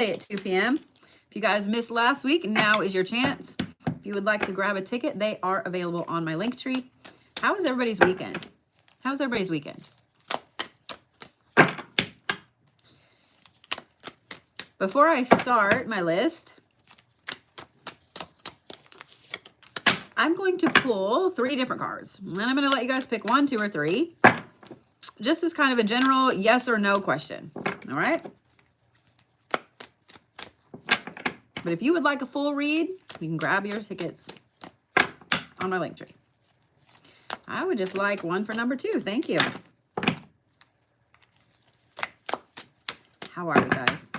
at 2 p.m. If you guys missed last week, now is your chance. If you would like to grab a ticket, they are available on my link tree. How was everybody's weekend? How was everybody's weekend? Before I start my list, I'm going to pull 3 different cards. And I'm going to let you guys pick 1, 2, or 3. Just as kind of a general yes or no question. All right? But if you would like a full read, you can grab your tickets on my link tree. I would just like 1 for number 2. Thank you. How are you guys?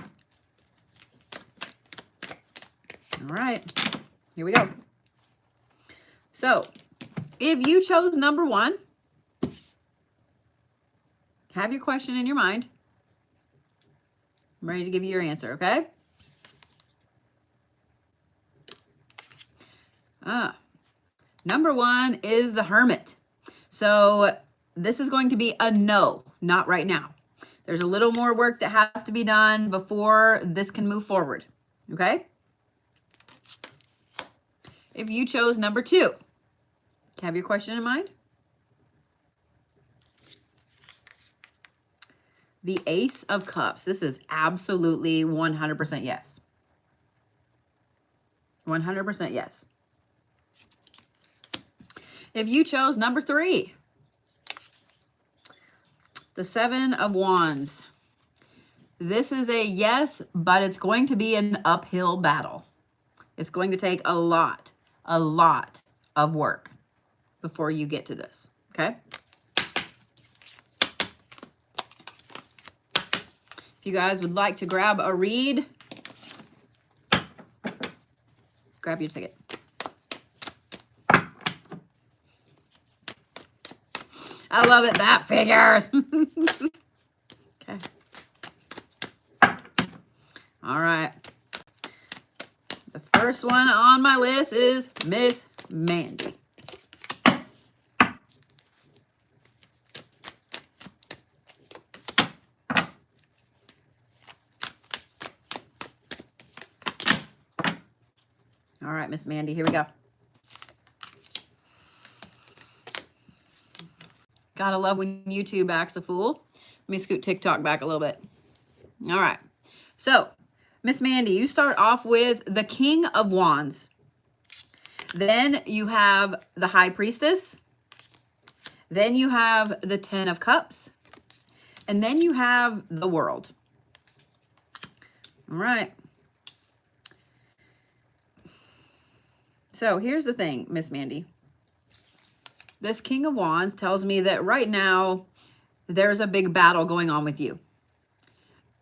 All right, here we go. So if you chose number 1, have your question in your mind. I'm ready to give you your answer, okay? Number 1 is the Hermit. So this is going to be a no, not right now. There's a little more work that has to be done before this can move forward, okay? If you chose number 2, have your question in mind? The Ace of Cups. This is absolutely 100% yes. 100% yes. If you chose number 3, the 7 of Wands. This is a yes, but it's going to be an uphill battle. It's going to take a lot of work before you get to this, okay? If you guys would like to grab a read, grab your ticket. I love it. That figures. Okay. All right. The first one on my list is Miss Mandy. All right, Miss Mandy, here we go. Gotta love when YouTube acts a fool. Let me scoot TikTok back a little bit. All right. So, Miss Mandy, you start off with the King of Wands. Then you have the High Priestess. Then you have the 10 of Cups. And then you have the World. All right. So, here's the thing, Miss Mandy. This King of Wands tells me that right now there's a big battle going on with you.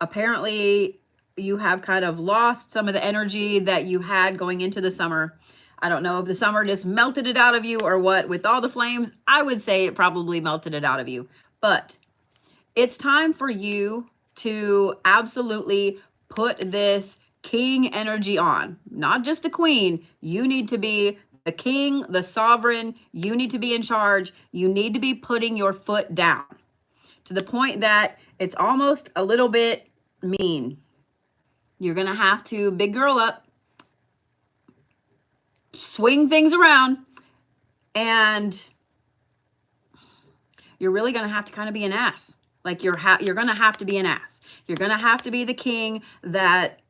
Apparently, you have kind of lost some of the energy that you had going into the summer. I don't know if the summer just melted it out of you or what. With all the flames, I would say it probably melted it out of you. But it's time for you to absolutely put this king energy on. Not just the queen. You need to be the king, the sovereign. You need to be in charge. You need to be putting your foot down to the point that it's almost a little bit mean. You're going to have to big girl up, swing things around, and you're really going to have to kind of be an ass. Like you're going to have to be an ass. You're going to have to be the king that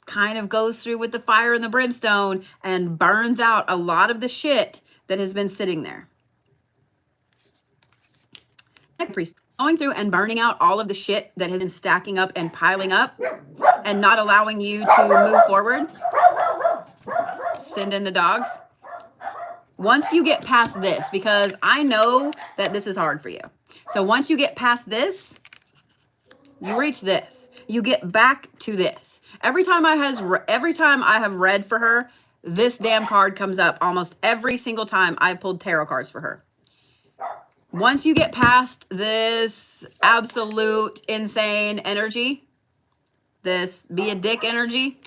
kind of goes through with the fire and the brimstone and burns out a lot of the shit that has been sitting there. Going through and burning out all of the shit that has been stacking up and piling up and not allowing you to move forward. Send in the dogs. Once you get past this, because I know that this is hard for you. So once you get past this, you reach this. You get back to this. Every time I have read for her, this damn card comes up almost every single time I pulled tarot cards for her. Once you get past this absolute insane energy, this be a dick energy,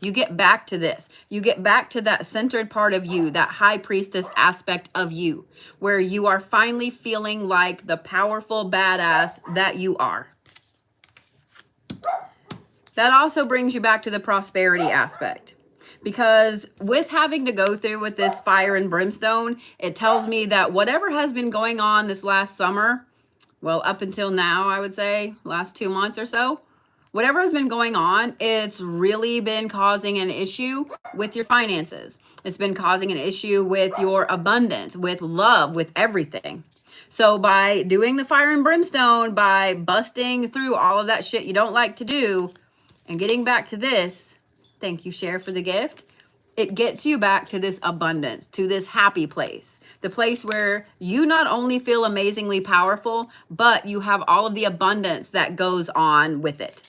you get back to this. You get back to that centered part of you, that high priestess aspect of you, where you are finally feeling like the powerful badass that you are. that also brings you back to the prosperity aspect. Because with having to go through with this fire and brimstone, it tells me that whatever has been going on this last summer, well, up until now, I would say last 2 months or so, whatever has been going on, it's really been causing an issue with your finances. It's been causing an issue with your abundance, with love, with everything. So by doing the fire and brimstone, by busting through all of that shit you don't like to do and getting back to this, thank you, Cher, for the gift. It gets you back to this abundance, to this happy place. The place where you not only feel amazingly powerful, but you have all of the abundance that goes on with it.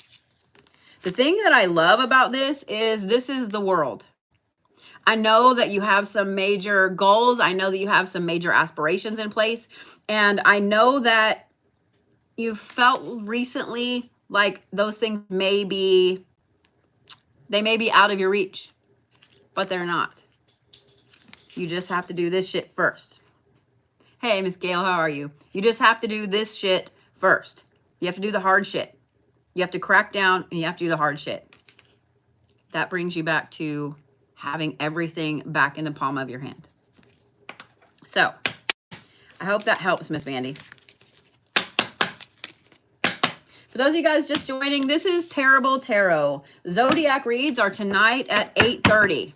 The thing that I love about this is the world. I know that you have some major goals. I know that you have some major aspirations in place. And I know that you felt recently like those things may be out of your reach, but they're not. You just have to do this shit first. Hey, Miss Gail, how are you? You just have to do this shit first. You have to do the hard shit. You have to crack down and you have to do the hard shit. That brings you back to having everything back in the palm of your hand. So, I hope that helps, Miss Mandy. For those of you guys just joining, this is Terrible Tarot. Zodiac reads are tonight at 8:30.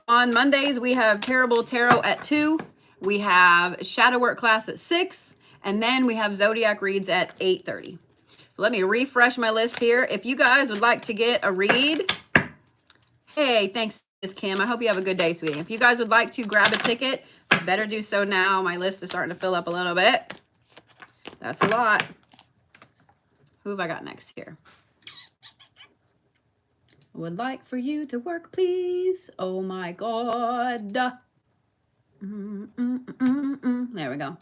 On Mondays, we have Terrible Tarot at 2. We have Shadow Work class at 6. And then we have Zodiac reads at 8:30. So let me refresh my list here. If you guys would like to get a read, hey, thanks, Miss Kim. I hope you have a good day, sweetie. If you guys would like to grab a ticket, you better do so now. My list is starting to fill up a little bit. That's a lot. Who have I got next here? Would like for you to work, please. Oh my God. There we go.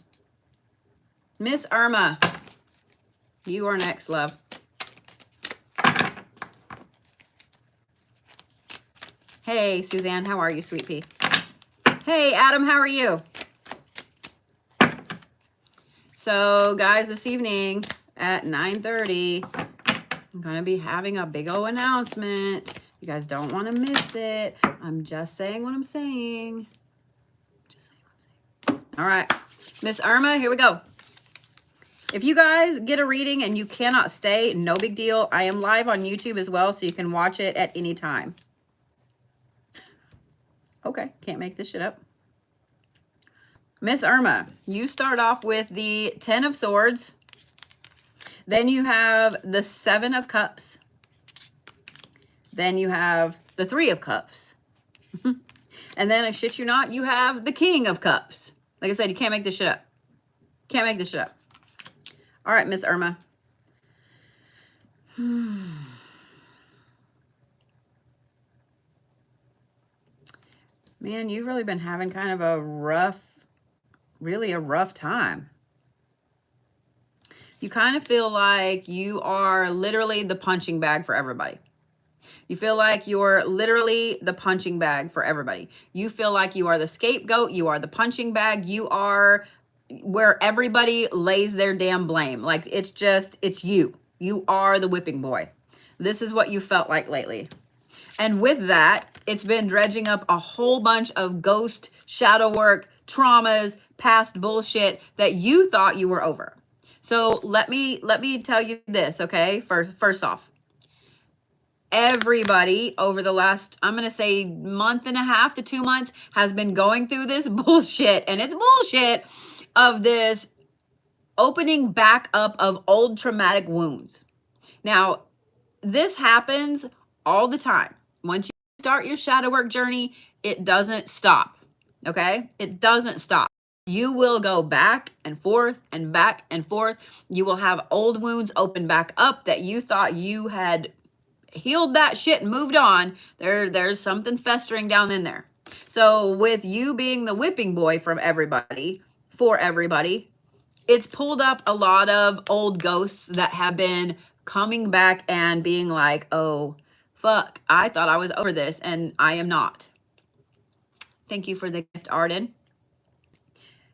Miss Irma, you are next, love. Hey, Suzanne, how are you, sweet pea? Hey, Adam, how are you? So, guys, this evening at 9:30, I'm going to be having a big old announcement. You guys don't want to miss it. I'm just saying what I'm saying. Just saying what I'm saying. All right. Miss Irma, here we go. If you guys get a reading and you cannot stay, no big deal. I am live on YouTube as well, so you can watch it at any time. Okay, can't make this shit up. Miss Irma, you start off with the 10 of Swords. Then you have the 7 of Cups. Then you have the 3 of Cups. And then, I shit you not, you have the King of Cups. Like I said, you can't make this shit up. Can't make this shit up. All right, Miss Irma. Man, you've really been having kind of a rough time. You kind of feel like you are literally the punching bag for everybody. You feel like you're literally the punching bag for everybody. You feel like you are the scapegoat. You are the punching bag. You are where everybody lays their damn blame. Like, it's you. You are the whipping boy. This is what you felt like lately. And with that, it's been dredging up a whole bunch of ghost, shadow work, traumas, past bullshit that you thought you were over. So let me tell you this, okay? First off, everybody over the last, I'm going to say, month and a half to 2 months has been going through this bullshit. And it's bullshit of this opening back up of old traumatic wounds. Now, this happens all the time. Once you start your shadow work journey, it doesn't stop, okay? It doesn't stop. You will go back and forth and back and forth. You will have old wounds open back up that you thought you had healed that shit and moved on. There's something festering down in there. So with you being the whipping boy from everybody, for everybody, it's pulled up a lot of old ghosts that have been coming back and being like, oh, fuck, I thought I was over this and I am not. Thank you for the gift, Arden.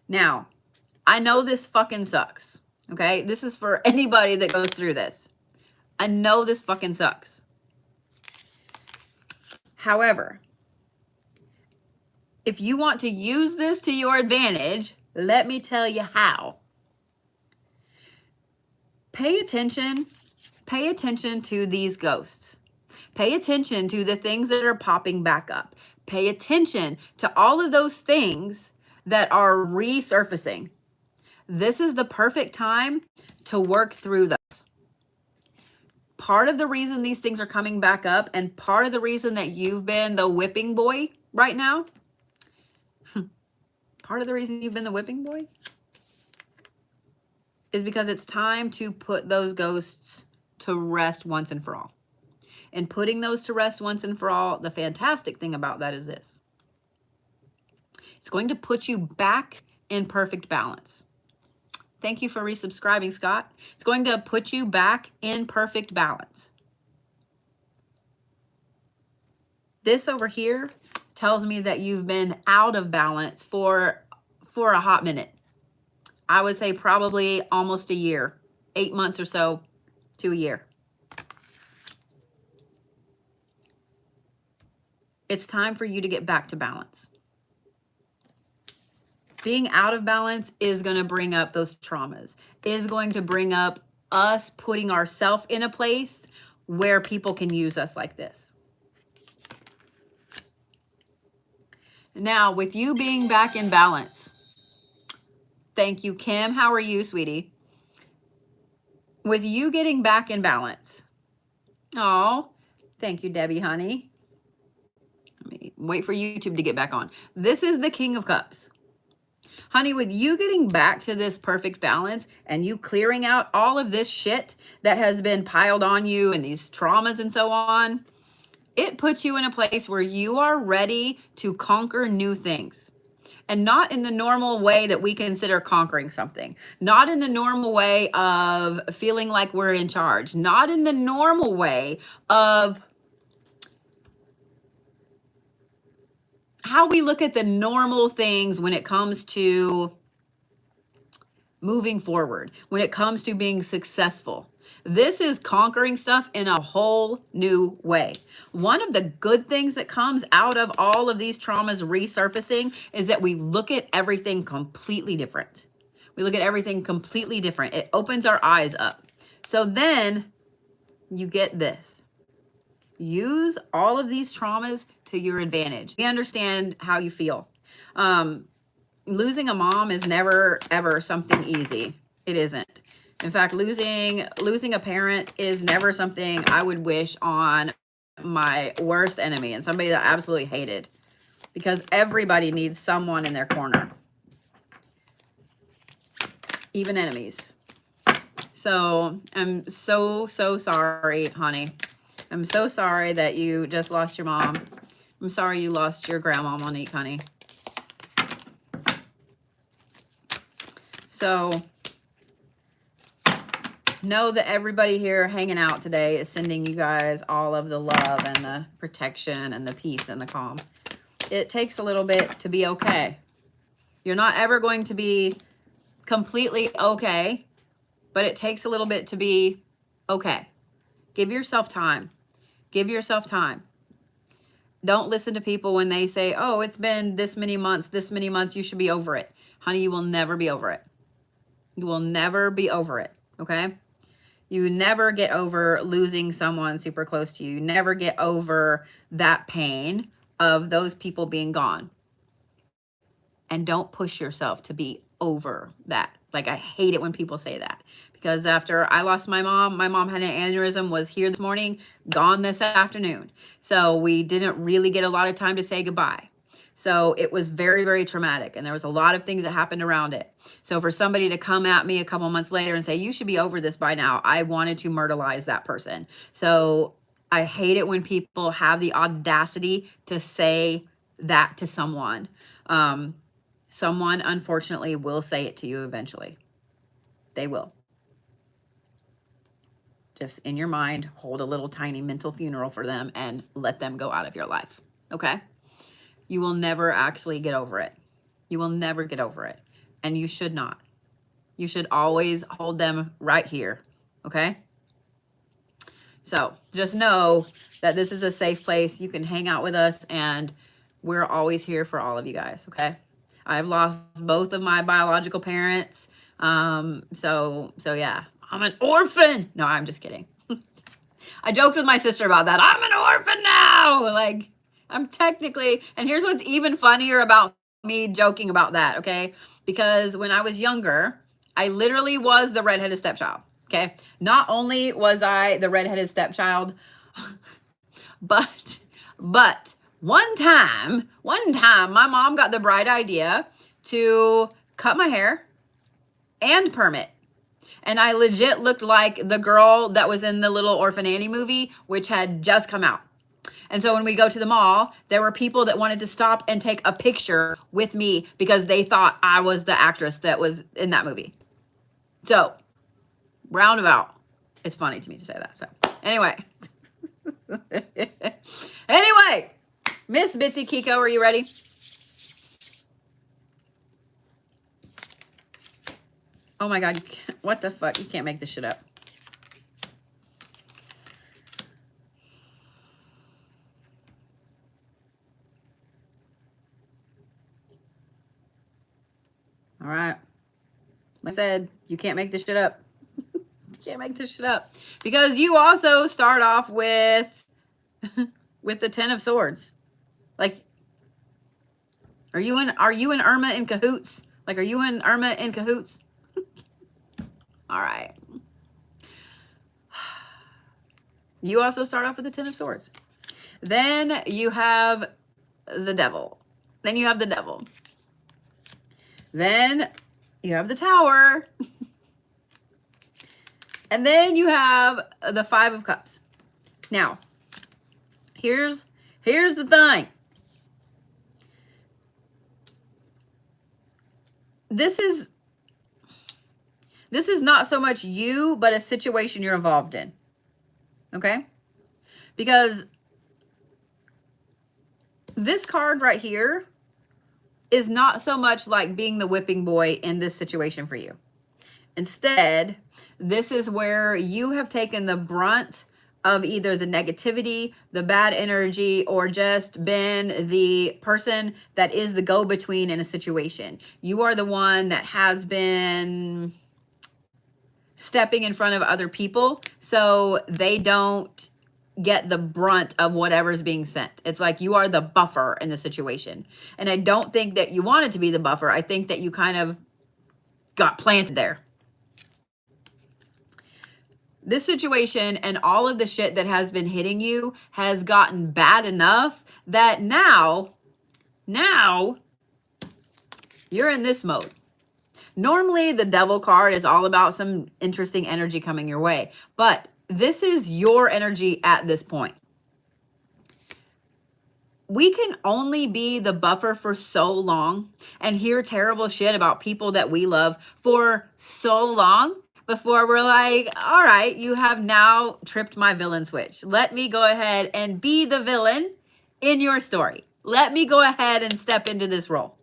Now, I know this fucking sucks, okay? This is for anybody that goes through this. I know this fucking sucks. However, if you want to use this to your advantage, let me tell you how. Pay attention to these ghosts. Pay attention to the things that are popping back up. Pay attention to all of those things that are resurfacing. This is the perfect time to work through those. Part of the reason these things are coming back up, and part of the reason that you've been the whipping boy right now, part of the reason you've been the whipping boy is because it's time to put those ghosts to rest once and for all. And putting those to rest once and for all, the fantastic thing about that is this. It's going to put you back in perfect balance. Thank you for resubscribing, Scott. It's going to put you back in perfect balance. This over here tells me that you've been out of balance for a hot minute. I would say probably almost a year, 8 months or so to a year. It's time for you to get back to balance. Being out of balance is going to bring up those traumas, is going to bring up us putting ourselves in a place where people can use us like this. Now, with you being back in balance, thank you, Kim. How are you, sweetie? With you getting back in balance. Oh, thank you, Debbie, honey. Let me wait for YouTube to get back on. This is the King of Cups. Honey, with you getting back to this perfect balance and you clearing out all of this shit that has been piled on you and these traumas and so on, it puts you in a place where you are ready to conquer new things. And not in the normal way that we consider conquering something. Not in the normal way of feeling like we're in charge. Not in the normal way of how we look at the normal things when it comes to moving forward, when it comes to being successful. This is conquering stuff in a whole new way. One of the good things that comes out of all of these traumas resurfacing is that we look at everything completely different. We look at everything completely different. It opens our eyes up. So then you get this. Use all of these traumas to your advantage. We understand how you feel. Losing a mom is never, ever something easy. It isn't. In fact, losing a parent is never something I would wish on my worst enemy and somebody that I absolutely hated, because everybody needs someone in their corner, even enemies. So I'm so sorry, honey. I'm so sorry that you just lost your mom. I'm sorry you lost your grandma, Monique, honey. So know that everybody here hanging out today is sending you guys all of the love and the protection and the peace and the calm. It takes a little bit to be okay. You're not ever going to be completely okay, but it takes a little bit to be okay. Give yourself time. Give yourself time. Don't listen to people when they say, oh, it's been this many months, you should be over it. Honey, you will never be over it. You will never be over it, okay? You never get over losing someone super close to you. You never get over that pain of those people being gone. And don't push yourself to be over that. Like, I hate it when people say that. Because after I lost my mom had an aneurysm, was here this morning, gone this afternoon. So we didn't really get a lot of time to say goodbye. So it was very, very traumatic. And there was a lot of things that happened around it. So for somebody to come at me a couple months later and say, you should be over this by now, I wanted to myrtleize that person. So I hate it when people have the audacity to say that to someone. Someone, unfortunately, will say it to you eventually. They will. Just in your mind, hold a little tiny mental funeral for them and let them go out of your life, okay? You will never actually get over it. You will never get over it, and you should not. You should always hold them right here, okay? So just know that this is a safe place. You can hang out with us, and we're always here for all of you guys, okay? I've lost both of my biological parents. So yeah, I'm an orphan. No, I'm just kidding. I joked with my sister about that. I'm an orphan now. Like, I'm technically, and here's what's even funnier about me joking about that, okay? Because when I was younger, I literally was the redheaded stepchild, okay? Not only was I the redheaded stepchild, but one time, my mom got the bright idea to cut my hair and perm it. And I legit looked like the girl that was in the Little Orphan Annie movie, which had just come out. And so when we go to the mall, there were people that wanted to stop and take a picture with me because they thought I was the actress that was in that movie. So, roundabout. It's funny to me to say that. So, anyway. Anyway, Miss Bitsy Kiko, are you ready? Oh my God, what the fuck? You can't make this shit up. All right. Like I said, you can't make this shit up. You can't make this shit up. Because you also start off with the Ten of Swords. Like, are you and Irma in cahoots? Like, are you and Irma in cahoots? All right. You also start off with the Ten of Swords. Then you have the Devil. Then you have the Devil. Then you have the Tower. And then you have the Five of Cups. Now, here's the thing. This is not so much you, but a situation you're involved in. Okay? Because this card right here is not so much like being the whipping boy in this situation for you. Instead, this is where you have taken the brunt of either the negativity, the bad energy, or just been the person that is the go-between in a situation. You are the one that has been stepping in front of other people so they don't get the brunt of whatever's being sent. It's like you are the buffer in the situation. And I don't think that you wanted to be the buffer. I think that you kind of got planted there. This situation and all of the shit that has been hitting you has gotten bad enough that now you're in this mode. Normally, the Devil card is all about some interesting energy coming your way, but this is your energy at this point. We can only be the buffer for so long and hear terrible shit about people that we love for so long before we're like, all right, you have now tripped my villain switch. Let me go ahead and be the villain in your story. Let me go ahead and step into this role.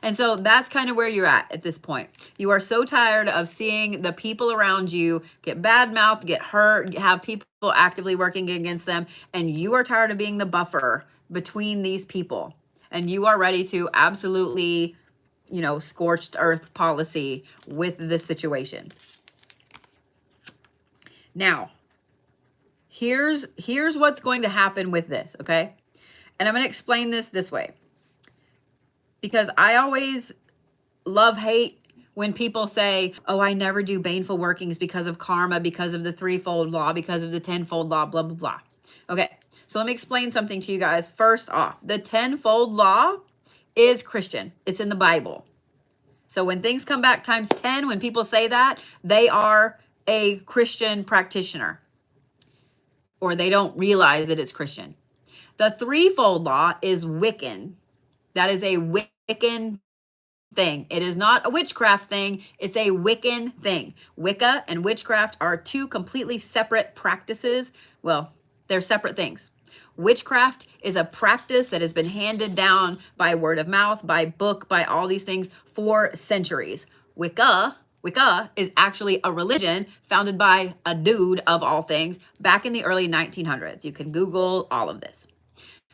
And so that's kind of where you're at this point. You are so tired of seeing the people around you get bad-mouthed, get hurt, have people actively working against them, and you are tired of being the buffer between these people. And you are ready to absolutely, scorched earth policy with this situation. Now, here's what's going to happen with this, okay? And I'm going to explain this way. Because I always hate when people say, oh, I never do baneful workings because of karma, because of the threefold law, because of the tenfold law, blah, blah, blah. Okay, so let me explain something to you guys. First off, the tenfold law is Christian. It's in the Bible. So when things come back times 10, when people say that, they are a Christian practitioner. Or they don't realize that it's Christian. The threefold law is Wiccan. That is a Wiccan thing. It is not a witchcraft thing. It's a Wiccan thing. Wicca and witchcraft are two completely separate practices. Well, they're separate things. Witchcraft is a practice that has been handed down by word of mouth, by book, by all these things for centuries. Wicca Wicca is actually a religion founded by a dude of all things back in the early 1900s. You can Google all of this.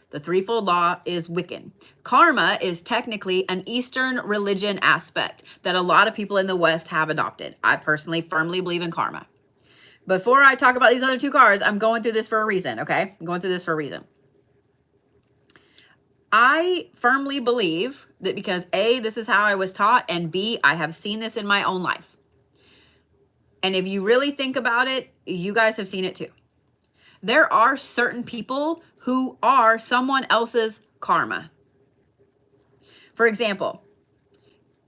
The threefold law is Wiccan. Karma is technically an Eastern religion aspect that a lot of people in the West have adopted. I personally firmly believe in karma. Before I talk about these other two cards, I'm going through this for a reason, okay? I'm going through this for a reason. I firmly believe that because A, this is how I was taught, and B, I have seen this in my own life. And if you really think about it, you guys have seen it too. There are certain people who are someone else's karma. For example,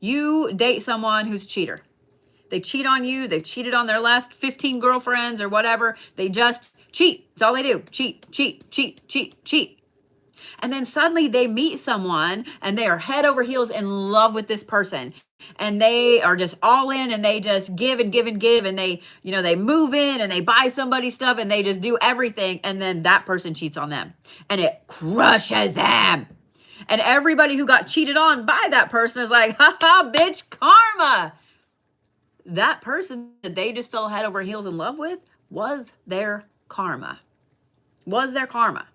you date someone who's a cheater. They cheat on you. They've cheated on their last 15 girlfriends or whatever. They just cheat. That's all they do. Cheat, cheat, cheat, cheat, cheat. And then suddenly they meet someone and they are head over heels in love with this person. And they are just all in and they just give and give and give. And they, you know, they move in and they buy somebody stuff and they just do everything. And then that person cheats on them and it crushes them. And everybody who got cheated on by that person is like, ha ha, bitch, karma. That person that they just fell head over heels in love with was their karma. Was their karma.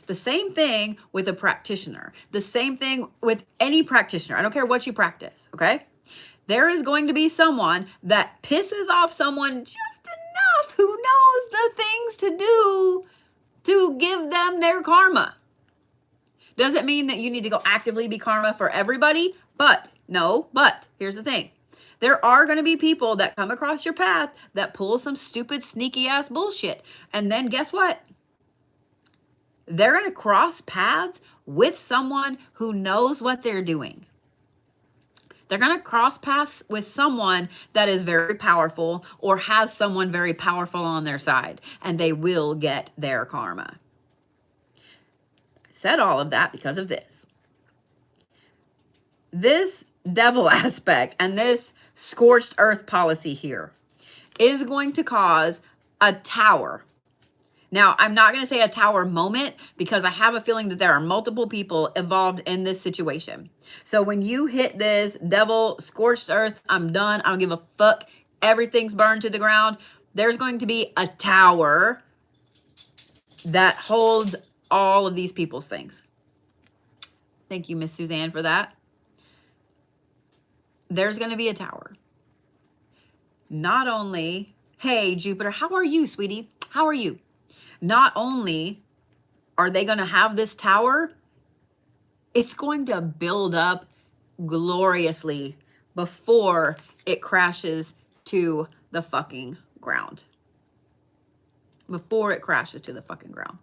The same thing with a practitioner. The same thing with any practitioner. I don't care what you practice, okay? There is going to be someone that pisses off someone just enough who knows the things to do to give them their karma. Doesn't mean that you need to go actively be karma for everybody, but here's the thing. There are going to be people that come across your path that pull some stupid, sneaky ass bullshit. And then guess what? They're going to cross paths with someone who knows what they're doing. They're going to cross paths with someone that is very powerful or has someone very powerful on their side, and they will get their karma. I said all of that because of this. This devil aspect and this scorched earth policy here is going to cause a tower. Now, I'm not going to say a tower moment because I have a feeling that there are multiple people involved in this situation. So when you hit this devil scorched earth, I'm done. I don't give a fuck. Everything's burned to the ground. There's going to be a tower that holds all of these people's things. Thank you, Miss Suzanne, for that. There's going to be a tower. Not only, hey, Jupiter, how are you, sweetie? How are you? Not only are they going to have this tower, it's going to build up gloriously before it crashes to the fucking ground. Before it crashes to the fucking ground.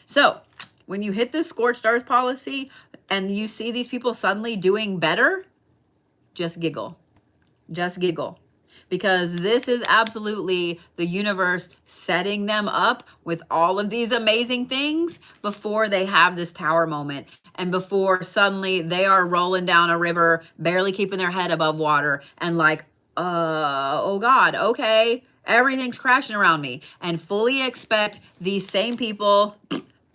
So, when you hit this scorched earth policy and you see these people suddenly doing better, just giggle. Just giggle. Because this is absolutely the universe setting them up with all of these amazing things before they have this tower moment and before suddenly they are rolling down a river, barely keeping their head above water and like, oh God, okay, everything's crashing around me, and fully expect these same people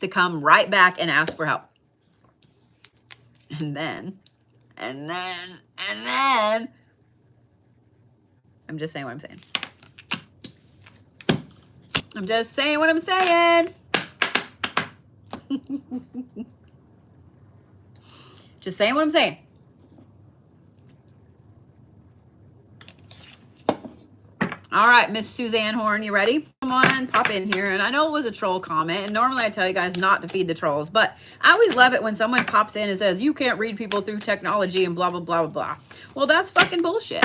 to come right back and ask for help. And then, I'm just saying what I'm saying. I'm just saying what I'm saying. Just saying what I'm saying. All right, Miss Suzanne Horn, you ready? Come on, pop in here. And I know it was a troll comment, and normally I tell you guys not to feed the trolls, but I always love it when someone pops in and says, you can't read people through technology and blah, blah, blah, blah, blah. Well, that's fucking bullshit.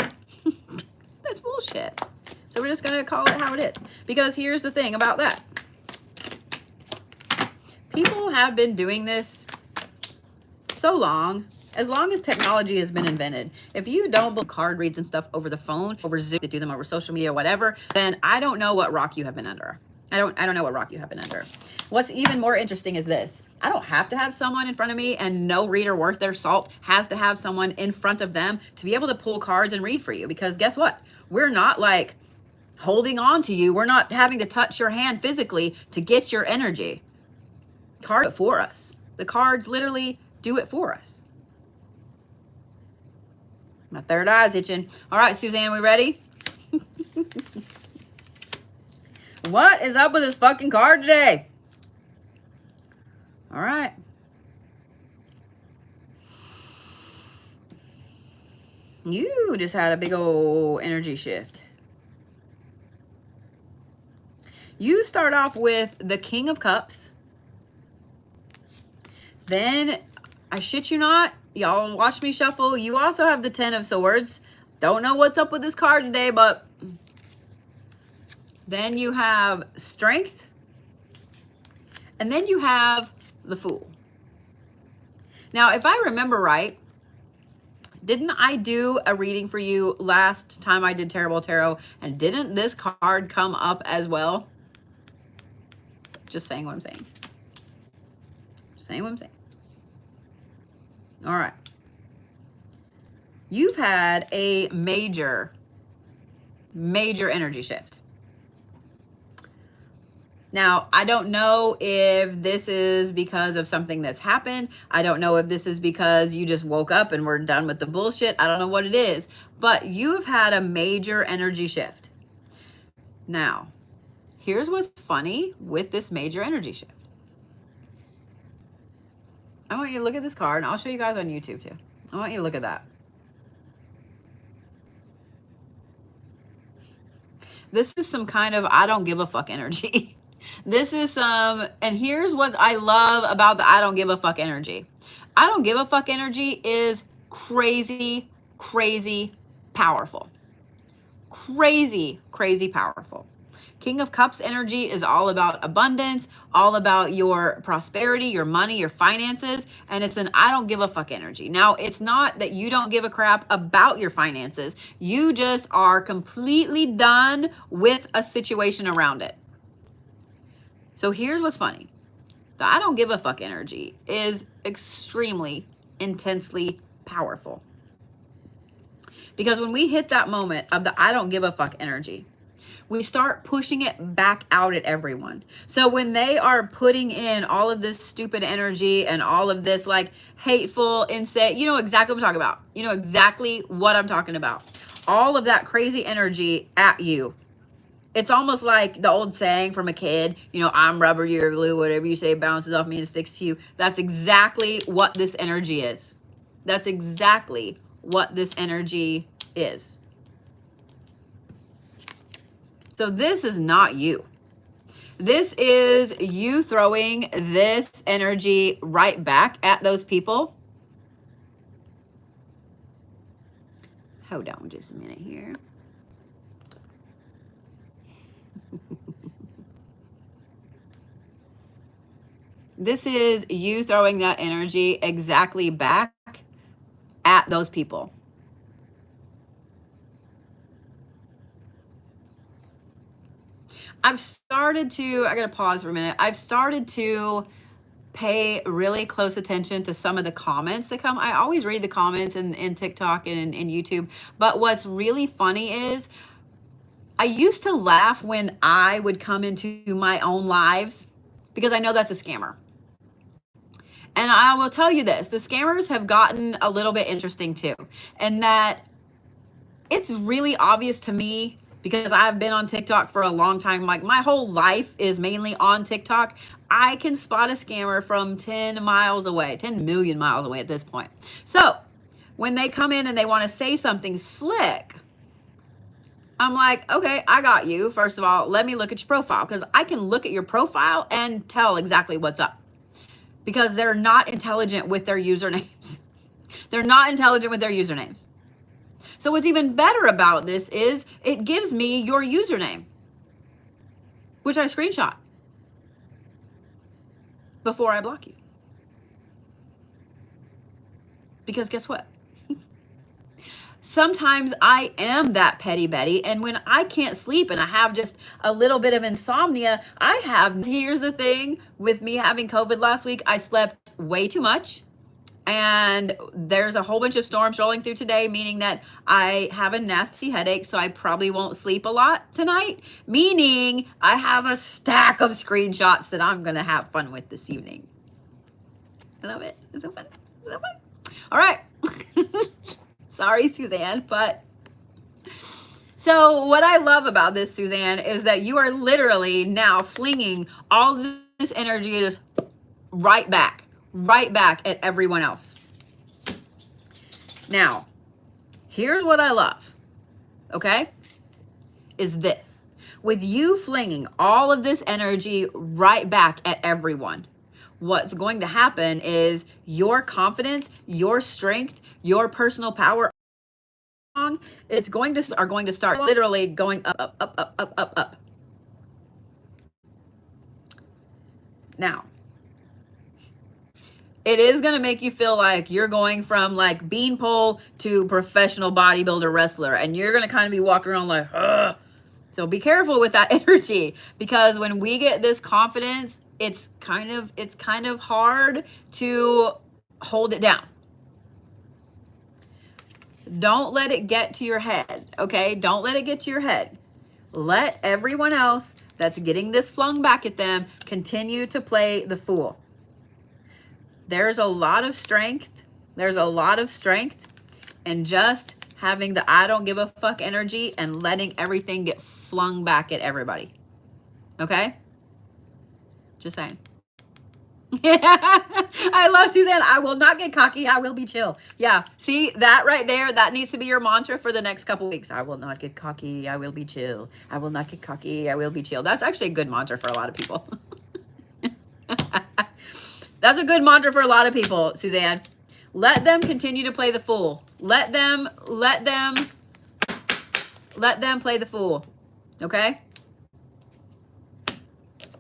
That's bullshit. So we're just going to call it how it is. Because here's the thing about that. People have been doing this so long as technology has been invented. If you don't book card reads and stuff over the phone, over Zoom, to do them over social media, whatever, then I don't know what rock you have been under. I don't know what rock you have been under. What's even more interesting is this. I don't have to have someone in front of me, and no reader worth their salt has to have someone in front of them to be able to pull cards and read for you. Because guess what? We're not like holding on to you. We're not having to touch your hand physically to get your energy. Cards do it for us. The cards literally do it for us. My third eye's itching. All right, Suzanne, we ready? What is up with this fucking card today? All right. You just had a big old energy shift. You start off with the King of Cups. Then, I shit you not, y'all watch me shuffle. You also have the Ten of Swords. Don't know what's up with this card today, but then you have Strength. And then you have the Fool. Now, if I remember right, didn't I do a reading for you last time I did Terrible Tarot? And didn't this card come up as well? Just saying what I'm saying. Just saying what I'm saying. All right. You've had a major energy shift. Now, I don't know if this is because of something that's happened. I don't know if this is because you just woke up and we're done with the bullshit. I don't know what it is, but you've had a major energy shift. Now, here's what's funny with this major energy shift. I want you to look at this card, and I'll show you guys on YouTube too. I want you to look at that. This is some kind of I don't give a fuck energy. This is some, and here's what I love about the I don't give a fuck energy. I don't give a fuck energy is crazy, crazy powerful. Crazy, crazy powerful. King of Cups energy is all about abundance, all about your prosperity, your money, your finances, and it's an I don't give a fuck energy. Now, it's not that you don't give a crap about your finances. You just are completely done with a situation around it. So here's what's funny. The I don't give a fuck energy is extremely, intensely powerful. Because when we hit that moment of the I don't give a fuck energy, we start pushing it back out at everyone. So when they are putting in all of this stupid energy and all of this like hateful, insane, you know exactly what I'm talking about. You know exactly what I'm talking about. All of that crazy energy at you. It's almost like the old saying from a kid, you know, I'm rubber, you're glue, whatever you say bounces off me and sticks to you. That's exactly what this energy is. That's exactly what this energy is. So this is not you. This is you throwing this energy right back at those people. Hold on just a minute here. This is you throwing that energy exactly back at those people. I've started to, I gotta pause for a minute. I've started to pay really close attention to some of the comments that come. I always read the comments in TikTok and in YouTube. But what's really funny is I used to laugh when I would come into my own lives because I know that's a scammer. And I will tell you this, the scammers have gotten a little bit interesting too. And that it's really obvious to me because I've been on TikTok for a long time. Like my whole life is mainly on TikTok. I can spot a scammer from 10 miles away, 10 million miles away at this point. So when they come in and they want to say something slick, I'm like, okay, I got you. First of all, let me look at your profile because I can look at your profile and tell exactly what's up. Because they're not intelligent with their usernames. They're not intelligent with their usernames. So what's even better about this is it gives me your username, which I screenshot before I block you. Because guess what? Sometimes I am that petty Betty, and when I can't sleep and I have just a little bit of insomnia, here's the thing with me having COVID last week, I slept way too much, and there's a whole bunch of storms rolling through today, meaning that I have a nasty headache, so I probably won't sleep a lot tonight, meaning I have a stack of screenshots that I'm going to have fun with this evening. I love it. It's so fun. It's so fun. All right. Sorry, Suzanne, but so what I love about this, Suzanne, is that you are literally now flinging all this energy just right back at everyone else. Now, here's what I love, okay, is this. With you flinging all of this energy right back at everyone, what's going to happen is your confidence, your strength, your personal power are going to start literally going up. Now, it is going to make you feel like you're going from like beanpole to professional bodybuilder wrestler, and you're going to kind of be walking around like, ugh. So be careful with that energy, because when we get this confidence, it's kind of hard to hold it down. Don't let it get to your head, okay? Don't let it get to your head. Let everyone else that's getting this flung back at them continue to play the fool. There's a lot of strength. There's a lot of strength in just having the I don't give a fuck energy and letting everything get flung back at everybody. Okay? Just saying. I love Suzanne. I will not get cocky. I will be chill. Yeah. See that right there? That needs to be your mantra for the next couple weeks. I will not get cocky. I will be chill. I will not get cocky. I will be chill. That's actually a good mantra for a lot of people. That's a good mantra for a lot of people, Suzanne. Let them continue to play the fool. Let them play the fool. Okay?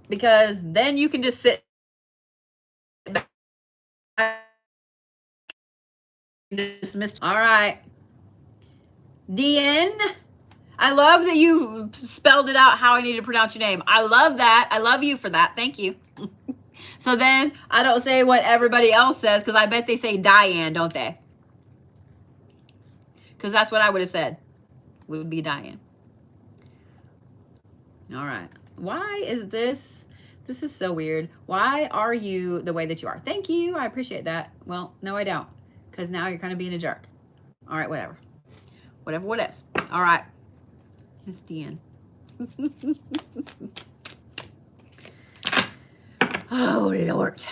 Because then you can just sit back. All right. Dyan, I love that you spelled it out how I need to pronounce your name. I love that. I love you for that. Thank you. So then I don't say what everybody else says, because I bet they say Dyan, don't they? Because that's what I would have said. Would be Dyan. All right. Why is this? This is so weird. Why are you the way that you are? Thank you. I appreciate that. Well, no, I don't. Because now you're kind of being a jerk. All right, whatever. What else? All right. It's Dyan. Oh, Lord.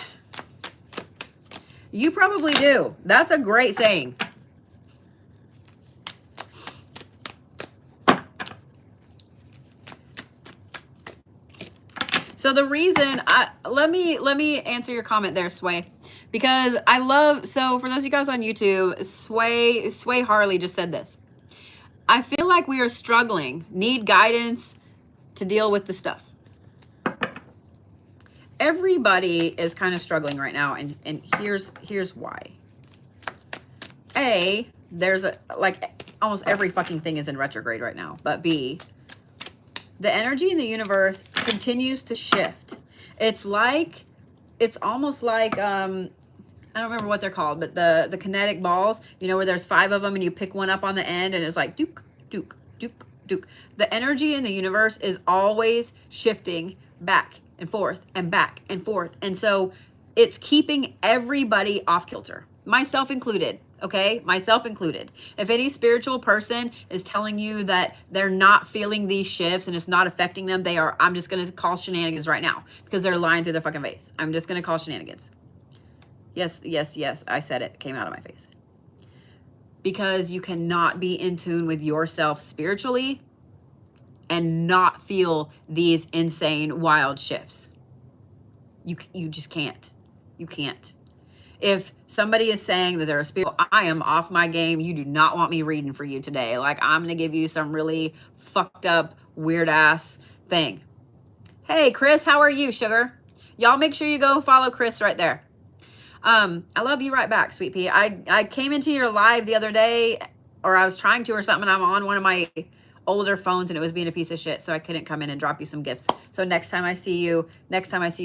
You probably do. That's a great saying. So the reason let me answer your comment there, Sway, because I love, so for those of you guys on YouTube, Sway Harley just said this. I feel like we are struggling, need guidance to deal with the stuff. Everybody is kind of struggling right now, and here's why. A, there's almost every fucking thing is in retrograde right now. But B, the energy in the universe continues to shift. It's almost like I don't remember what they're called, but the kinetic balls, you know, where there's 5 of them and you pick one up on the end and it's like duke, duke, duke, duke. The energy in the universe is always shifting back and forth and back and forth. And so it's keeping everybody off kilter, myself included. Okay, myself included. If any spiritual person is telling you that they're not feeling these shifts and it's not affecting them, I'm just going to call shenanigans right now, because they're lying through their fucking face. I'm just going to call shenanigans. Yes, yes, yes. I said it. Came out of my face. Because you cannot be in tune with yourself spiritually and not feel these insane, wild shifts. You just can't. You can't. If somebody is saying that they're a spirit, I am off my game. You do not want me reading for you today. Like, I'm going to give you some really fucked up, weird ass thing. Hey, Chris, how are you, sugar? Y'all make sure you go follow Chris right there. I love you right back, Sweet Pea. I came into your live the other day, or I was trying to or something. I'm on one of my older phones and it was being a piece of shit, so I couldn't come in and drop you some gifts. So next time I see you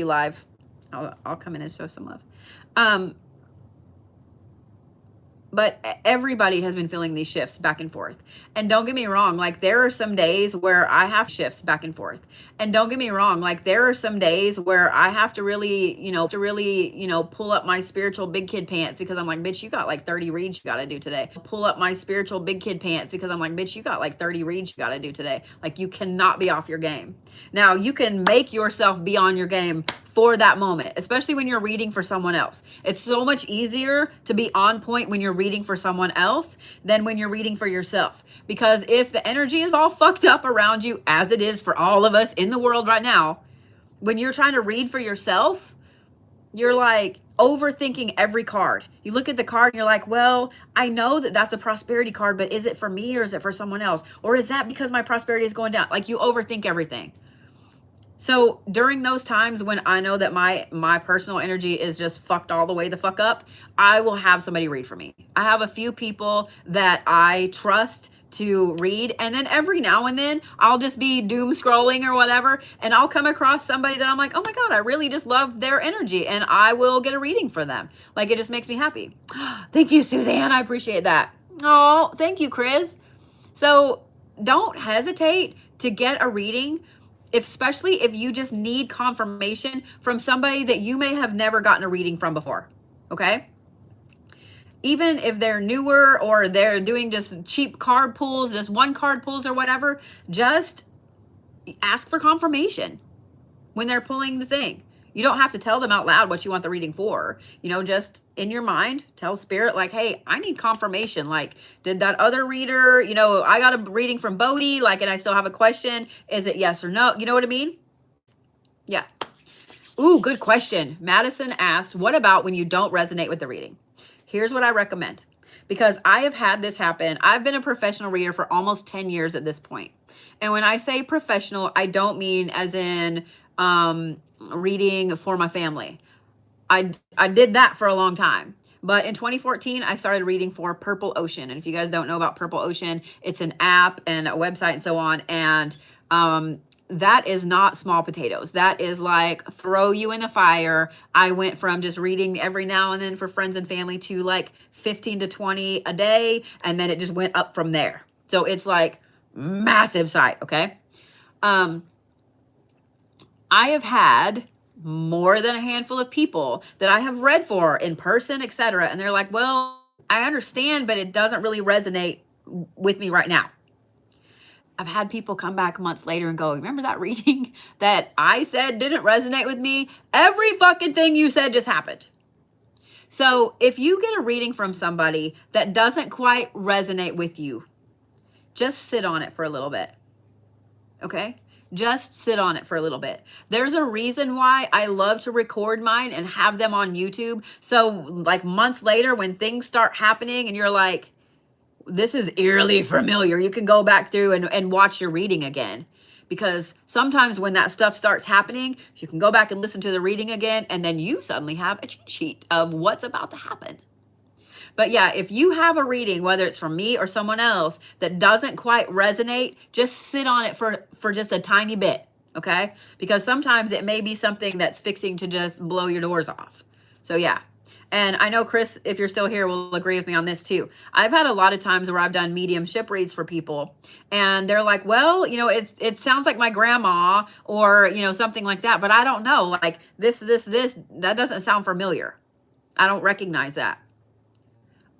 live, I'll come in and show some love. but everybody has been feeling these shifts back and forth. And don't get me wrong, like there are some days where I have shifts back and forth. And don't get me wrong, like there are some days where I have to really, pull up my spiritual big kid pants because I'm like, bitch, you got like 30 reads you got to do today. Pull up my spiritual big kid pants because I'm like, bitch, you got like 30 reads you got to do today. Like you cannot be off your game. Now you can make yourself be on your game for that moment, especially when you're reading for someone else. It's so much easier to be on point when you're reading for someone else than when you're reading for yourself. Because if the energy is all fucked up around you, as it is for all of us in the world right now, when you're trying to read for yourself, you're like overthinking every card. You look at the card and you're like, well, I know that that's a prosperity card, but is it for me or is it for someone else? Or is that because my prosperity is going down? Like you overthink everything. So during those times when I know that my personal energy is just fucked all the way the fuck up, I will have somebody read for me. I have a few people that I trust to read, and then every now and then I'll just be doom scrolling or whatever, and I'll come across somebody that I'm like, oh my God, I really just love their energy, and I will get a reading for them. Like it just makes me happy. Thank you, Suzanne. I appreciate that. Oh, thank you, Chris. So don't hesitate to get a reading, especially if you just need confirmation from somebody that you may have never gotten a reading from before, okay? Even if they're newer or they're doing just cheap card pulls, just one card pulls or whatever, just ask for confirmation when they're pulling the thing. You don't have to tell them out loud what you want the reading for. Just in your mind, tell spirit like, hey, I need confirmation. Like, did that other reader, I got a reading from Bodhi, like, and I still have a question. Is it yes or no? You know what I mean? Yeah. Ooh, good question. Madison asked, what about when you don't resonate with the reading? Here's what I recommend, because I have had this happen. I've been a professional reader for almost 10 years at this point. And when I say professional, I don't mean as in reading for my family. I did that for a long time. But in 2014, I started reading for Purple Ocean. And if you guys don't know about Purple Ocean, it's an app and a website and so on. And that is not small potatoes. That is like throw you in the fire. I went from just reading every now and then for friends and family to like 15 to 20 a day. And then it just went up from there. So it's like massive site. Okay. I have had more than a handful of people that I have read for in person, etc. And they're like, well, I understand, but it doesn't really resonate with me right now. I've had people come back months later and go, remember that reading that I said didn't resonate with me? Every fucking thing you said just happened. So if you get a reading from somebody that doesn't quite resonate with you, just sit on it for a little bit. Okay? Just sit on it for a little bit. There's a reason why I love to record mine and have them on YouTube. So like months later when things start happening and you're like, this is eerily familiar, you can go back through and watch your reading again. Because sometimes when that stuff starts happening, you can go back and listen to the reading again, and then you suddenly have a cheat sheet of what's about to happen. But yeah, if you have a reading, whether it's from me or someone else, that doesn't quite resonate, just sit on it for just a tiny bit, okay? Because sometimes it may be something that's fixing to just blow your doors off. So yeah. And I know Chris, if you're still here, will agree with me on this too. I've had a lot of times where I've done mediumship reads for people and they're like, well, it sounds like my grandma or, something like that, but I don't know, like this, that doesn't sound familiar. I don't recognize that.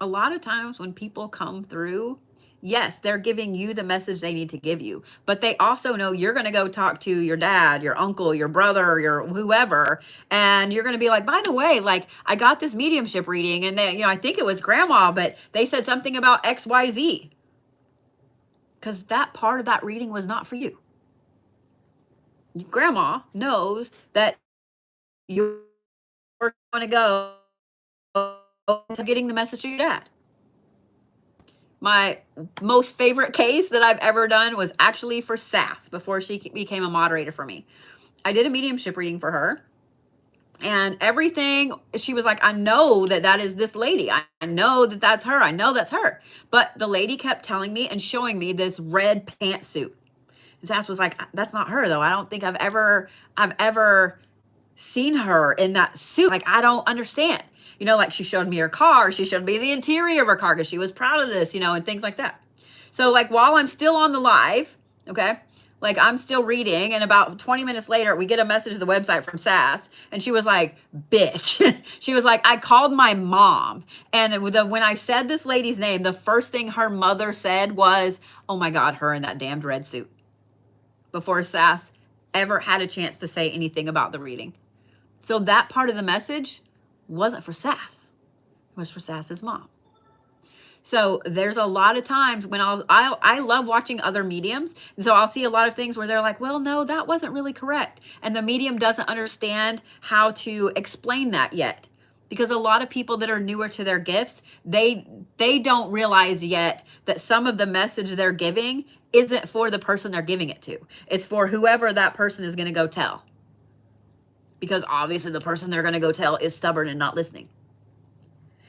A lot of times when people come through, yes, they're giving you the message they need to give you, but they also know you're going to go talk to your dad, your uncle, your brother, your whoever, and you're going to be like, by the way, like I got this mediumship reading and they, I think it was grandma, but they said something about XYZ, because that part of that reading was not for you. Grandma knows that you're going to go to getting the message to your dad. My most favorite case that I've ever done was actually for Sass before she became a moderator for me. I did a mediumship reading for her and everything. She was like, I know that is this lady. I know that that's her. I know that's her. But the lady kept telling me and showing me this red pantsuit. Sass was like, that's not her though. I don't think I've ever seen her in that suit. Like, I don't understand. You know, like she showed me her car. She showed me the interior of her car because she was proud of this, you know, and things like that. So like while I'm still on the live, okay, like I'm still reading, and about 20 minutes later, we get a message to the website from Sass, and she was like, bitch. She was like, I called my mom. And when I said this lady's name, the first thing her mother said was, oh my God, her in that damned red suit. Before Sass ever had a chance to say anything about the reading. So that part of the message wasn't for Sass. It was for Sass's mom. So there's a lot of times when I love watching other mediums. And so I'll see a lot of things where they're like, well, no, that wasn't really correct. And the medium doesn't understand how to explain that yet. Because a lot of people that are newer to their gifts, they don't realize yet that some of the message they're giving isn't for the person they're giving it to. It's for whoever that person is going to go tell. Because obviously the person they're going to go tell is stubborn and not listening.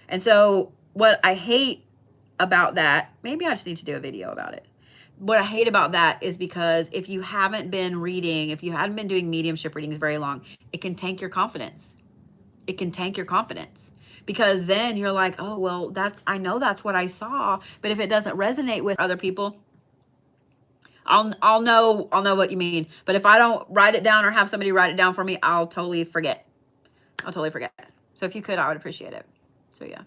And so what I hate about that, maybe I just need to do a video about it. What I hate about that is because if you haven't been reading, if you hadn't been doing mediumship readings very long, it can tank your confidence. It can tank your confidence, because then you're like, oh, well, I know that's what I saw. But if it doesn't resonate with other people, I'll know what you mean. But if I don't write it down or have somebody write it down for me, I'll totally forget. So if you could, I would appreciate it. So yeah.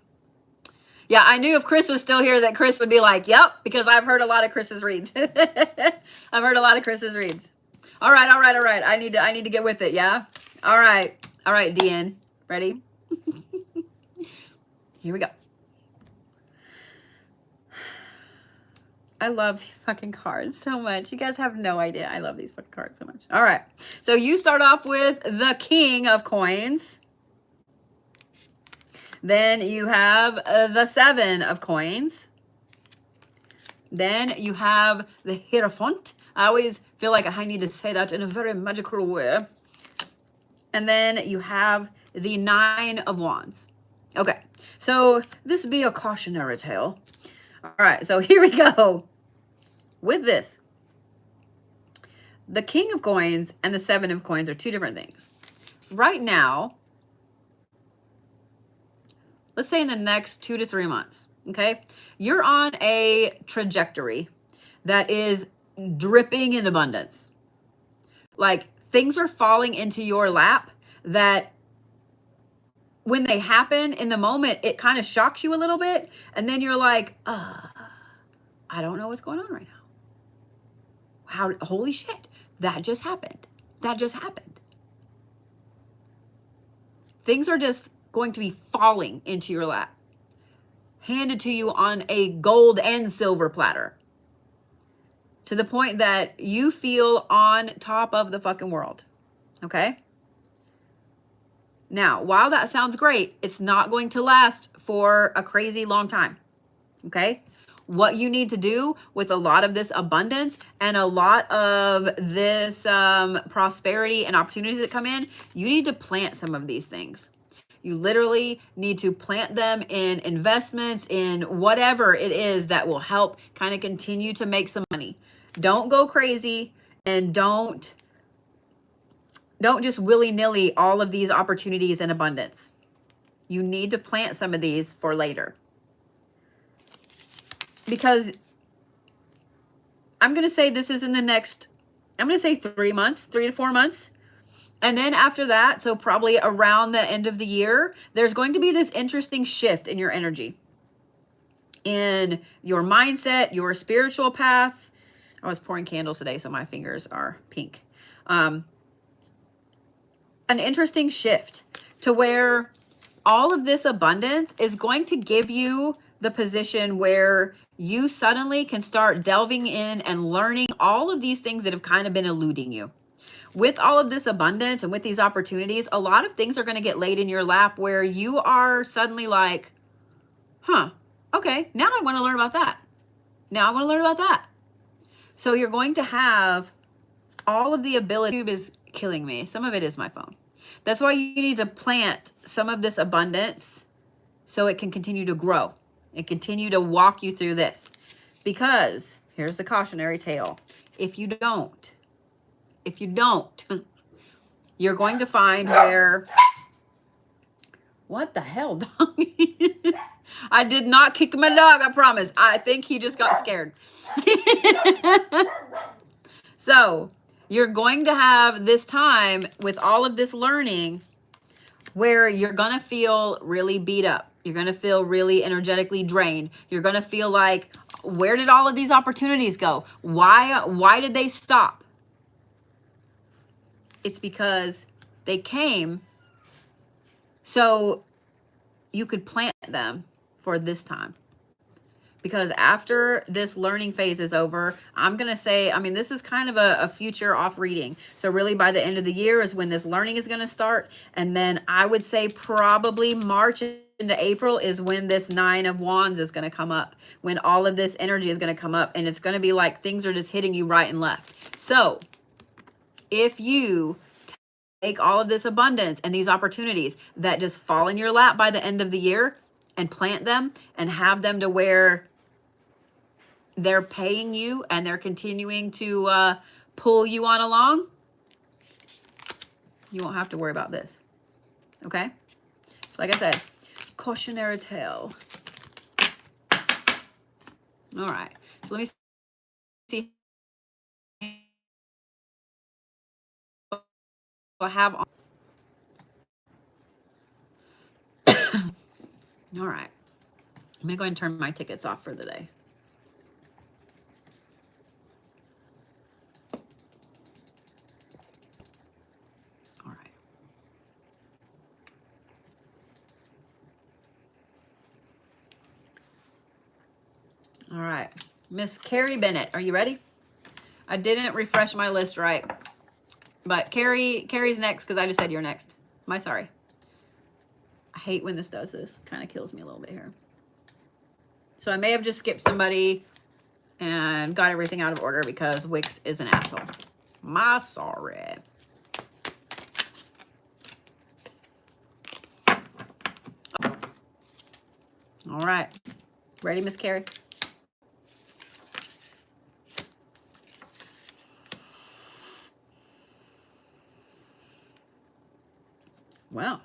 Yeah, I knew if Chris was still here that Chris would be like, yep, because I've heard a lot of Chris's reads. I've heard a lot of Chris's reads. All right. I need to get with it, yeah? All right, Dyan. Ready? Here we go. I love these fucking cards so much. You guys have no idea. I love these fucking cards so much. All right. So you start off with the King of Coins. Then you have the 7 of Coins. Then you have the Hierophant. I always feel like I need to say that in a very magical way. And then you have the 9 of Wands. Okay, so this be a cautionary tale. All right, so here we go. With this, the King of Coins and the 7 of Coins are two different things. Right now, let's say in the next 2 to 3 months, okay, you're on a trajectory that is dripping in abundance. Like things are falling into your lap that when they happen in the moment, it kind of shocks you a little bit. And then you're like, I don't know what's going on right now. Holy shit, that just happened. Things are just going to be falling into your lap, handed to you on a gold and silver platter, to the point that you feel on top of the fucking world. Okay? Now, while that sounds great, it's not going to last for a crazy long time. Okay? What you need to do with a lot of this abundance and a lot of this prosperity and opportunities that come in, you need to plant some of these things. You literally need to plant them in investments, in whatever it is that will help kind of continue to make some money. Don't go crazy, and don't just willy-nilly all of these opportunities in abundance. You need to plant some of these for later. Because I'm going to say this is in the next, I'm going to say 3 months, 3 to 4 months. And then after that, so probably around the end of the year, there's going to be this interesting shift in your energy, in your mindset, your spiritual path. I was pouring candles today, so my fingers are pink. An interesting shift to where all of this abundance is going to give you the position where you suddenly can start delving in and learning all of these things that have kind of been eluding you. With all of this abundance and with these opportunities, a lot of things are going to get laid in your lap where you are suddenly like, okay, now I want to learn about that. Now I want to learn about that. So you're going to have all of the ability. YouTube is killing me. Some of it is my phone. That's why you need to plant some of this abundance so it can continue to grow and continue to walk you through this. Because here's the cautionary tale. If you don't, you're going to find where, what the hell, dog? I did not kick my dog, I promise. I think he just got scared. So you're going to have this time with all of this learning where you're going to feel really beat up. You're going to feel really energetically drained. You're going to feel like, where did all of these opportunities go? Why did they stop? It's because they came so you could plant them for this time. Because after this learning phase is over, I'm going to say, I mean, this is kind of a future off reading. So really by the end of the year is when this learning is going to start. And then I would say probably March into April is when this 9 of Wands is going to come up, when all of this energy is going to come up, and it's going to be like things are just hitting you right and left. So if you take all of this abundance and these opportunities that just fall in your lap by the end of the year and plant them and have them to where they're paying you and they're continuing to pull you on along, you won't have to worry about this. Okay? So like I said, cautionary tale. All right. So let me see. I have on. All right. I'm going to go ahead and turn my tickets off for the day. All right. All right. Miss Carrie Bennett, are you ready? I didn't refresh my list right. But Carrie's next because I just said you're next. Am I sorry? I hate when this does this. Kind of kills me a little bit here. So I may have just skipped somebody and got everything out of order because Wix is an asshole. My sorry. All right. Ready, Miss Carrie? Well.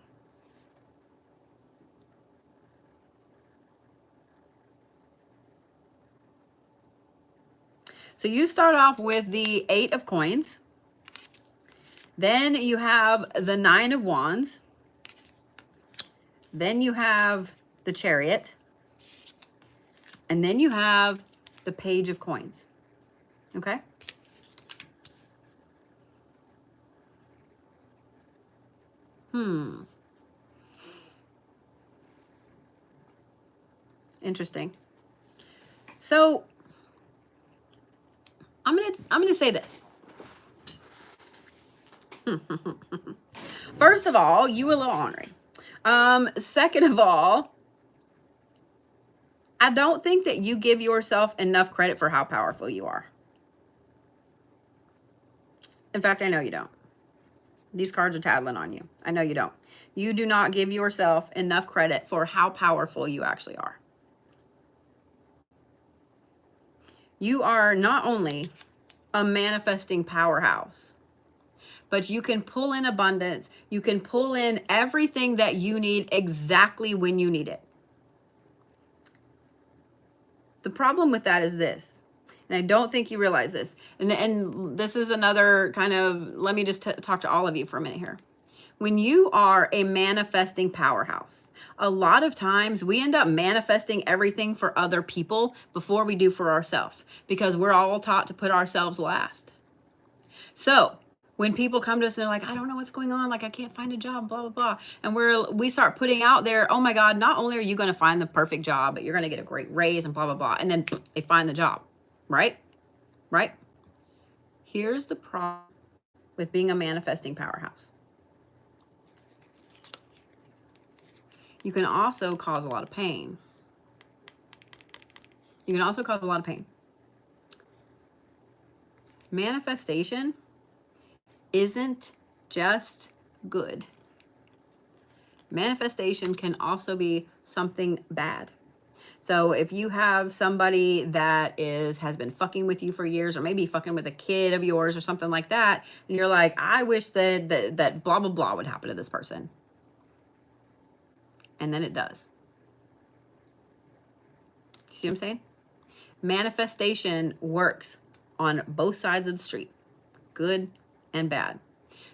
So you start off with the 8 of coins. Then you have the 9 of wands. Then you have the chariot. And then you have the page of coins. Okay? Interesting. So I'm gonna say this. First of all, you a little ornery. Second of all, I don't think that you give yourself enough credit for how powerful you are. In fact, I know you don't. These cards are tattling on you. I know you don't. You do not give yourself enough credit for how powerful you actually are. You are not only a manifesting powerhouse, but you can pull in abundance. You can pull in everything that you need exactly when you need it. The problem with that is this, and I don't think you realize this, and this is another kind of, let me just talk to all of you for a minute here. When you are a manifesting powerhouse, a lot of times we end up manifesting everything for other people before we do for ourselves, because we're all taught to put ourselves last. So when people come to us and they're like, I don't know what's going on, like I can't find a job, blah, blah, blah. And we start putting out there, oh my God, not only are you going to find the perfect job, but you're going to get a great raise and blah, blah, blah. And then they find the job, right? Right? Here's the problem with being a manifesting powerhouse. You can also cause a lot of pain. You can also cause a lot of pain. Manifestation isn't just good. Manifestation can also be something bad. So if you have somebody that has been fucking with you for years, or maybe fucking with a kid of yours or something like that, and you're like, I wish that blah, blah, blah would happen to this person. And then it does. See what I'm saying? Manifestation works on both sides of the street, good and bad.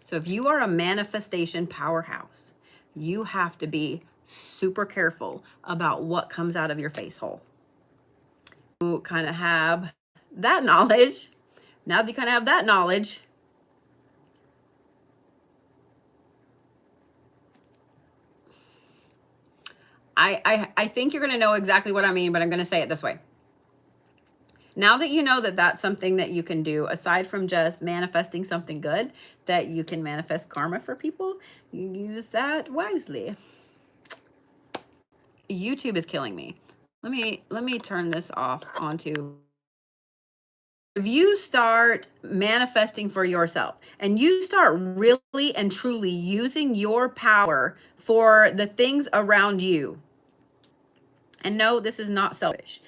So if you are a manifestation powerhouse, you have to be super careful about what comes out of your face hole. You kind of have that knowledge. Now that you kind of have that knowledge, I think you're going to know exactly what I mean, but I'm going to say it this way. Now that you know that that's something that you can do, aside from just manifesting something good, that you can manifest karma for people, you use that wisely. YouTube is killing me. Let me turn this off onto. If you start manifesting for yourself and you start really and truly using your power for the things around you, and no, this is not selfish.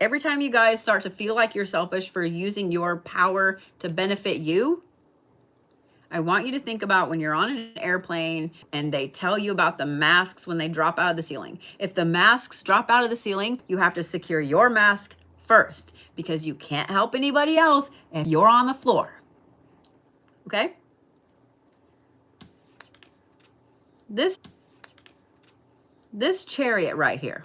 Every time you guys start to feel like you're selfish for using your power to benefit you, I want you to think about when you're on an airplane and they tell you about the masks when they drop out of the ceiling. If the masks drop out of the ceiling, you have to secure your mask first because you can't help anybody else if you're on the floor. Okay? This chariot right here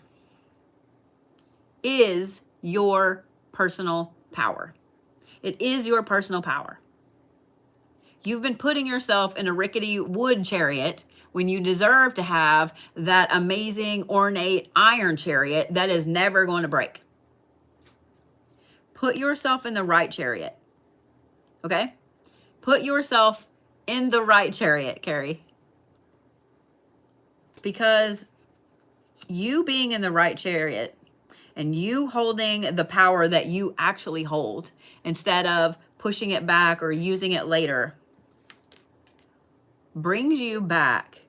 is your personal power. It is your personal power. You've been putting yourself in a rickety wood chariot when you deserve to have that amazing ornate iron chariot that is never going to break. Put yourself in the right chariot. Okay? Put yourself in the right chariot, Carrie. Because you being in the right chariot and you holding the power that you actually hold instead of pushing it back or using it later brings you back.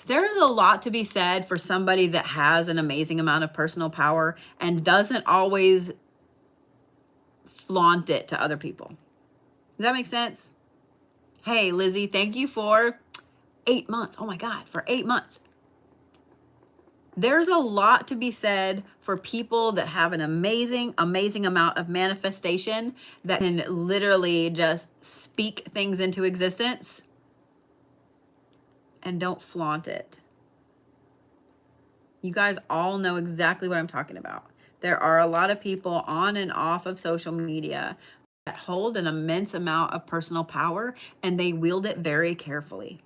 There's a lot to be said for somebody that has an amazing amount of personal power and doesn't always flaunt it to other people. Does that make sense? Hey, Lizzie, thank you for 8 months. Oh my God, for 8 months. There's a lot to be said for people that have an amazing, amazing amount of manifestation that can literally just speak things into existence and don't flaunt it. You guys all know exactly what I'm talking about. There are a lot of people on and off of social media that hold an immense amount of personal power and they wield it very carefully.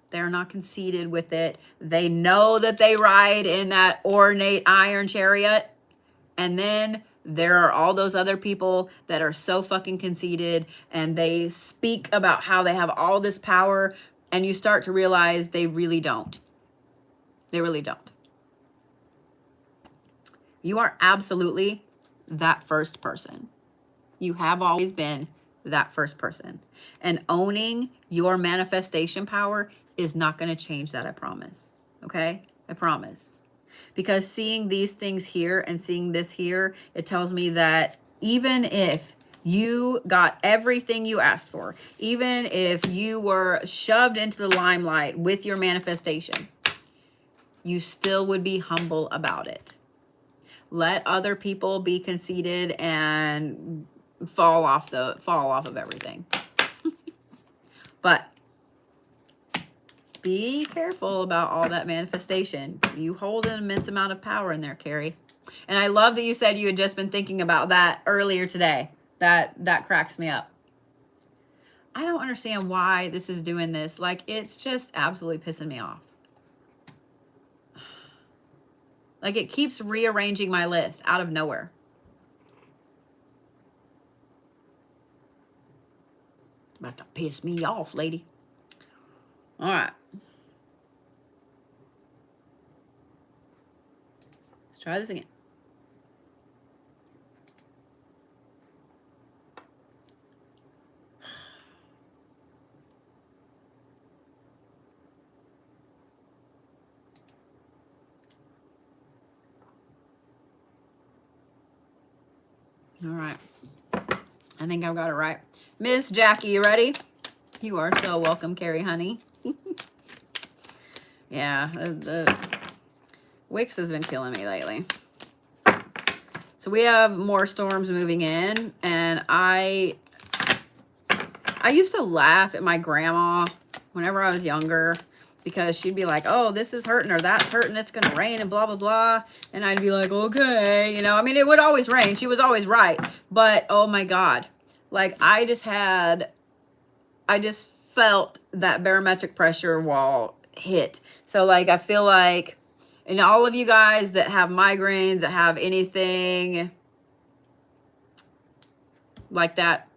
They're not conceited with it. They know that they ride in that ornate iron chariot. And then there are all those other people that are so fucking conceited and they speak about how they have all this power, and you start to realize they really don't. They really don't. You are absolutely that first person. You have always been that first person. And owning your manifestation power is not going to change that, I promise. Okay? I promise. Because seeing these things here and seeing this here, it tells me that even if you got everything you asked for, even if you were shoved into the limelight with your manifestation, you still would be humble about it. Let other people be conceited and fall off of everything. But be careful about all that manifestation. You hold an immense amount of power in there, Carrie. And I love that you said you had just been thinking about that earlier today. That cracks me up. I don't understand why this is doing this. Like, it's just absolutely pissing me off. Like, it keeps rearranging my list out of nowhere. About to piss me off, lady. All right. Let's try this again. All right. I think I've got it right. Miss Jackie, you ready? You are so welcome, Carrie, honey. Yeah, the Wix has been killing me lately. So we have more storms moving in, and I used to laugh at my grandma whenever I was younger, because she'd be like, oh, this is hurting or that's hurting, it's gonna rain and blah blah blah, and I'd be like, okay, you know, I mean, it would always rain, she was always right, but oh my god, like I just felt that barometric pressure wall hit. So like I feel like, and all of you guys that have migraines, that have anything like that,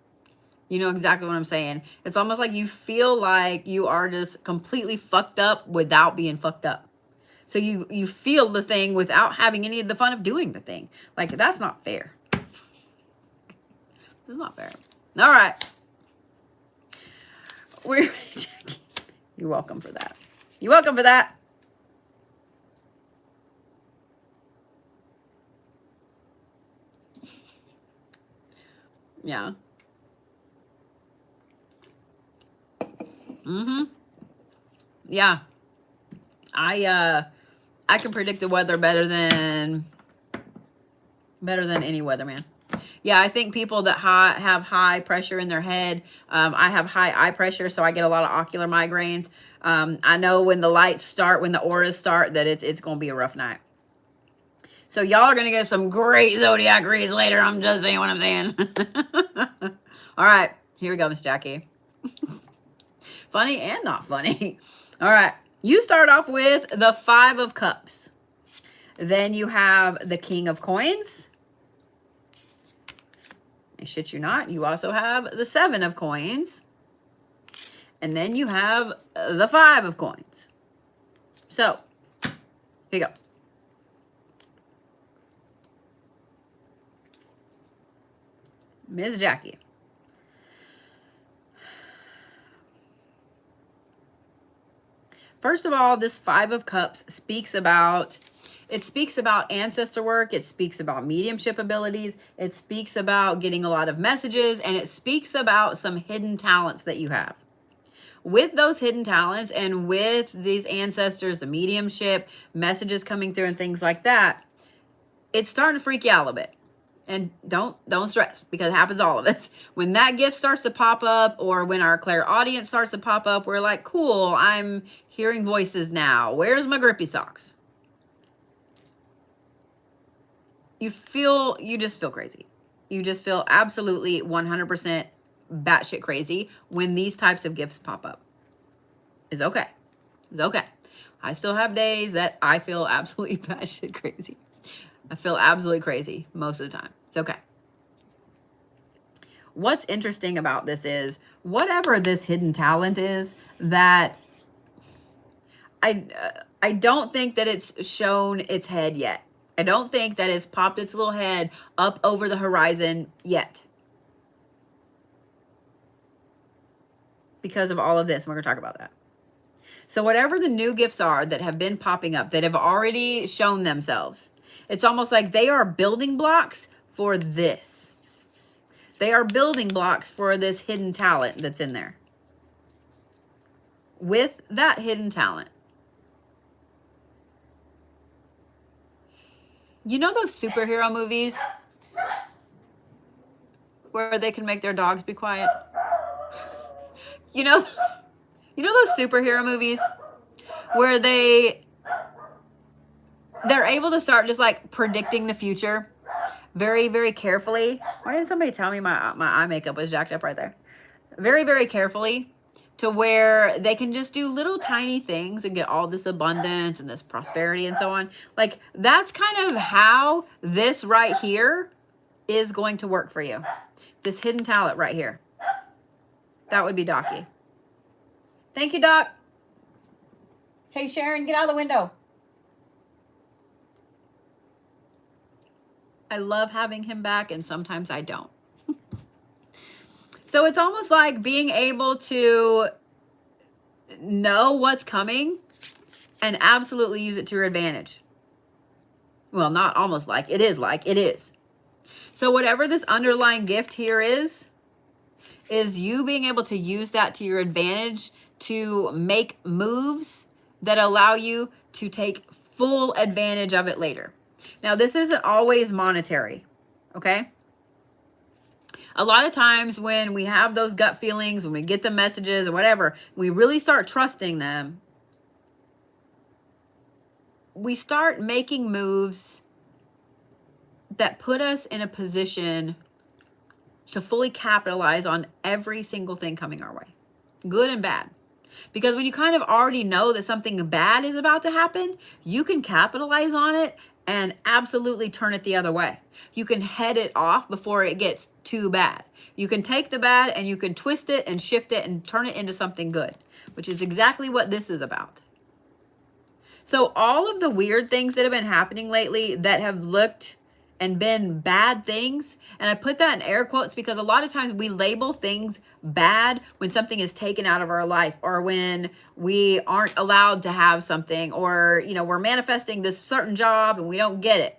you know exactly what I'm saying. It's almost like you feel like you are just completely fucked up without being fucked up. So you feel the thing without having any of the fun of doing the thing. Like, that's not fair. It's not fair. All right. You're welcome for that. You're welcome for that. Yeah. Yeah. I can predict the weather better than any weatherman. Yeah, I think people that have high pressure in their head, I have high eye pressure, so I get a lot of ocular migraines. I know when the lights start, when the auras start, that it's going to be a rough night. So y'all are going to get some great zodiac reads later. I'm just saying what I'm saying. All right, here we go, Miss Jackie. Funny and not funny. All right, you start off with the 5 of Cups. Then you have the King of Coins. I shit you not, you also have the 7 of Coins. And then you have the 5 of Coins. So, here you go. Ms. Jackie. First of all, this 5 of Cups speaks about ancestor work. It speaks about mediumship abilities. It speaks about getting a lot of messages, and it speaks about some hidden talents that you have. With those hidden talents and with these ancestors, the mediumship, messages coming through and things like that, it's starting to freak you out a little bit. And don't stress, because it happens to all of us. When that gift starts to pop up, or when our clairaudience starts to pop up, we're like, cool, I'm hearing voices now. Where's my grippy socks? You just feel crazy. You just feel absolutely 100% batshit crazy when these types of gifts pop up. It's okay. It's okay. I still have days that I feel absolutely batshit crazy. I feel absolutely crazy most of the time. It's okay. What's interesting about this is, whatever this hidden talent is, that I don't think that it's shown its head yet. I don't think that it's popped its little head up over the horizon yet. Because of all of this, we're going to talk about that. So whatever the new gifts are that have been popping up, that have already shown themselves, it's almost like they are building blocks for this. They are building blocks for this hidden talent that's in there. With that hidden talent, you know those superhero movies where they can make their dogs be quiet? You know those superhero movies where they're able to start just like predicting the future very, very carefully. Why didn't somebody tell me my eye makeup was jacked up right there? Very, very carefully, to where they can just do little tiny things and get all this abundance and this prosperity and so on. Like, that's kind of how this right here is going to work for you. This hidden talent right here. That would be Docky. Thank you, Doc. Hey, Sharon, get out of the window. I love having him back, and sometimes I don't. So it's almost like being able to know what's coming and absolutely use it to your advantage. Well, not almost like, it is like, it is. So whatever this underlying gift here is you being able to use that to your advantage to make moves that allow you to take full advantage of it later. Now, this isn't always monetary, okay? A lot of times when we have those gut feelings, when we get the messages or whatever, we really start trusting them. We start making moves that put us in a position to fully capitalize on every single thing coming our way, good and bad. Because when you kind of already know that something bad is about to happen, you can capitalize on it and absolutely turn it the other way. You can head it off before it gets too bad. You can take the bad and you can twist it and shift it and turn it into something good, which is exactly what this is about. So all of the weird things that have been happening lately that have looked and been bad things, and I put that in air quotes because a lot of times we label things bad when something is taken out of our life, or when we aren't allowed to have something, or we're manifesting this certain job and we don't get it.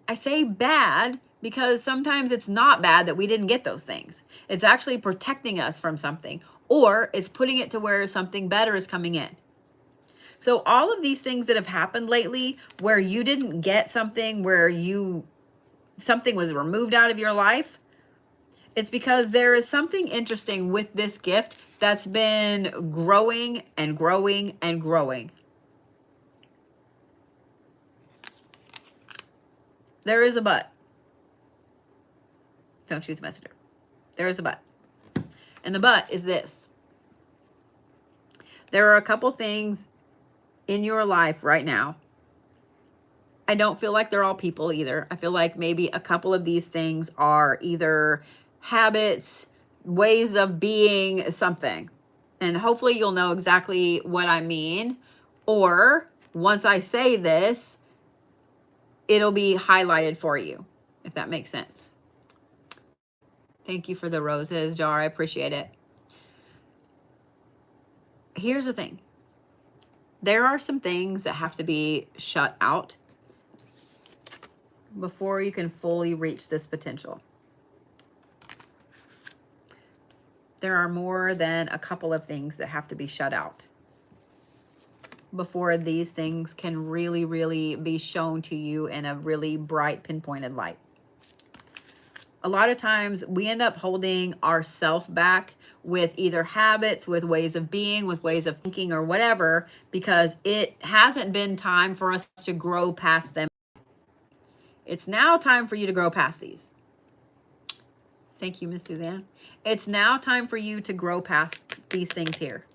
I say bad because sometimes it's not bad that we didn't get those things. It's actually protecting us from something, or it's putting it to where something better is coming in. So all of these things that have happened lately where you didn't get something, where something was removed out of your life, it's because there is something interesting with this gift that's been growing and growing and growing. There is a but. Don't shoot the messenger. There is a but. And the but is this. There are a couple things in your life right now. I don't feel like they're all people either. I feel like maybe a couple of these things are either habits, ways of being, something. And hopefully you'll know exactly what I mean. Or once I say this, it'll be highlighted for you, if that makes sense. Thank you for the roses, Jar. I appreciate it. Here's the thing. There are some things that have to be shut out before you can fully reach this potential. There are more than a couple of things that have to be shut out before these things can really, really be shown to you in a really bright, pinpointed light. A lot of times we end up holding ourselves back with either habits, with ways of being, with ways of thinking, or whatever, because it hasn't been time for us to grow past them. It's now time for you to grow past these. Thank you, Miss Suzanne. It's now time for you to grow past these things here.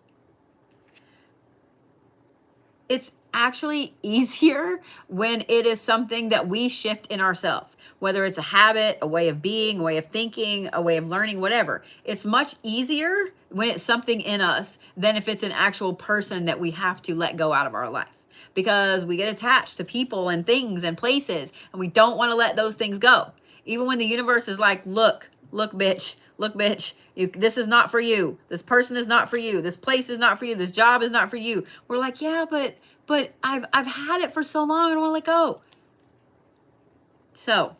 It's actually easier when it is something that we shift in ourselves, whether it's a habit, a way of being, a way of thinking, a way of learning, whatever. It's much easier when it's something in us than if it's an actual person that we have to let go out of our life, because we get attached to people and things and places, and we don't want to let those things go. Even when the universe is like, look, bitch, this is not for you. This person is not for you. This place is not for you. This job is not for you. We're like, yeah, but I've had it for so long. I don't want to let go. So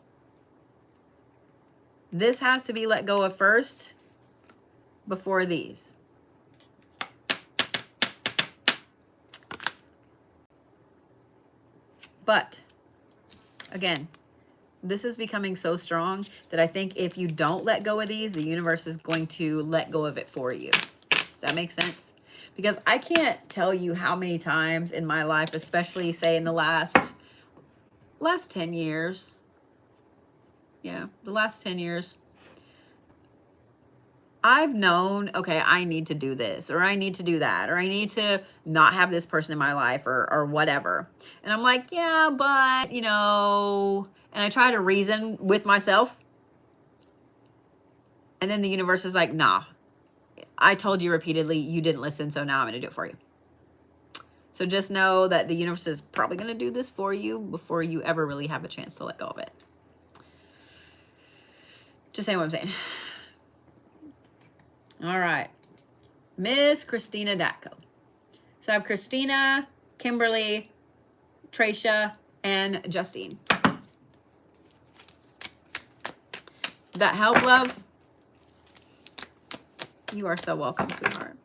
this has to be let go of first before these. But again, this is becoming so strong that I think if you don't let go of these, the universe is going to let go of it for you. Does that make sense? Because I can't tell you how many times in my life, especially say in the last 10 years. Yeah, the last 10 years. I've known, okay, I need to do this, or I need to do that, or I need to not have this person in my life, or whatever. And I'm like, yeah, but, and I try to reason with myself. And then the universe is like, nah, I told you repeatedly, you didn't listen, so now I'm going to do it for you. So just know that the universe is probably going to do this for you before you ever really have a chance to let go of it. Just saying what I'm saying. All right. Miss Christina Datko. So I have Christina, Kimberly, Traca, and Justine. that help, love? You are so welcome, sweetheart.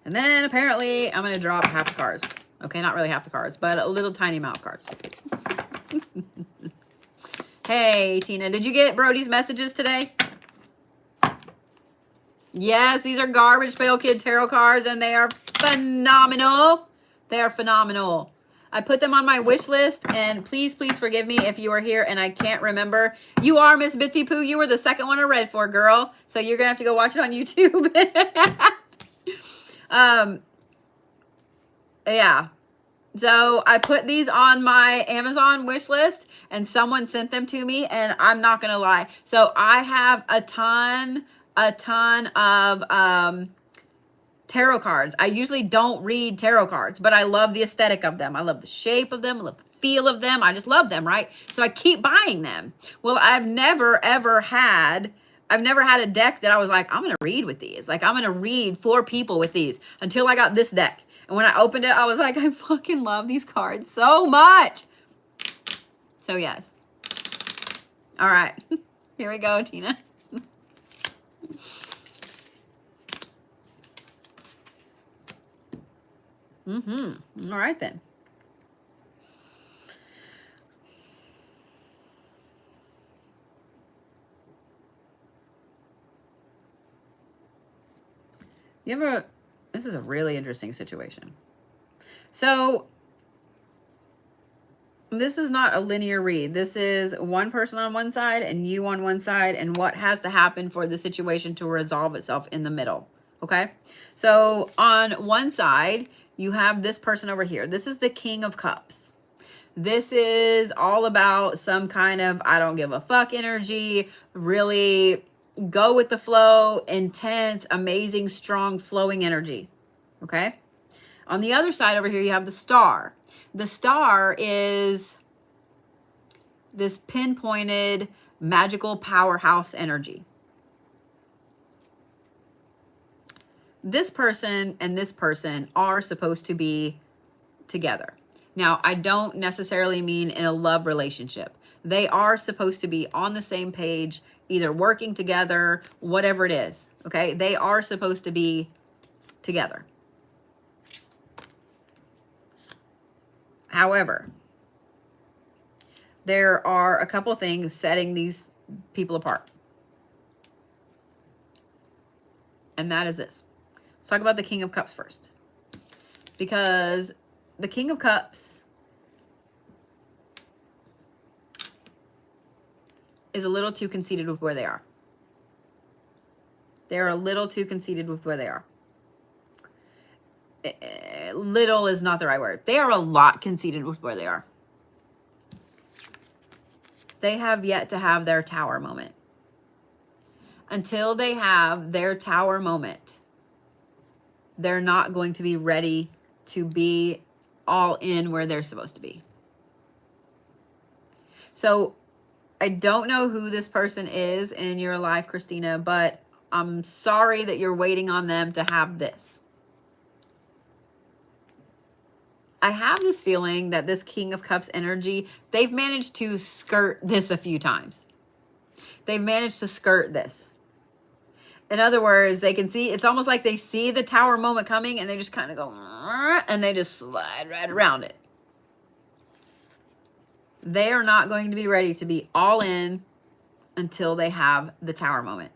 And then apparently I'm going to drop half the cards. Okay, not really half the cards, but a little tiny amount of cards. Hey, Tina, did you get Brody's messages today? Yes, these are Garbage Pail Kid tarot cards, and they are phenomenal. They are phenomenal. I put them on my wish list, and please, please forgive me if you are here and I can't remember. You are Miss Bitsy Poo. You were the second one I read for, girl. So you're going to have to go watch it on YouTube. Yeah. So I put these on my Amazon wish list, and someone sent them to me, and I'm not going to lie. So I have a ton of tarot cards. I usually don't read tarot cards, but I love the aesthetic of them. I love the shape of them. I love the feel of them. I just love them, right? So I keep buying them. Well, I've never had a deck that I was like, I'm going to read with these. Like, I'm going to read for people with these until I got this deck. And when I opened it, I was like, I fucking love these cards so much. So yes. All right. Here we go, Tina. All right then. This is a really interesting situation. So this is not a linear read. This is one person on one side and you on one side, and what has to happen for the situation to resolve itself in the middle. Okay. So on one side, you have this person over here. This is the King of Cups. This is all about some kind of I don't give a fuck energy, really go with the flow, intense, amazing, strong, flowing energy. Okay. On the other side over here, you have the Star. The Star is this pinpointed, magical powerhouse energy. This person and this person are supposed to be together. Now, I don't necessarily mean in a love relationship. They are supposed to be on the same page, either working together, whatever it is. Okay, they are supposed to be together. However, there are a couple things setting these people apart. And that is this. Let's talk about the King of Cups first. Because the King of Cups is a little too conceited with where they are. They're a little too conceited with where they are. Little is not the right word. They are a lot conceited with where they are. They have yet to have their tower moment. Until they have their tower moment, they're not going to be ready to be all in where they're supposed to be. So I don't know who this person is in your life, Christina, but I'm sorry that you're waiting on them to have this. I have this feeling that this King of Cups energy, they've managed to skirt this a few times. They've managed to skirt this. In other words, they can see, it's almost like they see the tower moment coming and they just kind of go, and they just slide right around it. They are not going to be ready to be all in until they have the tower moment.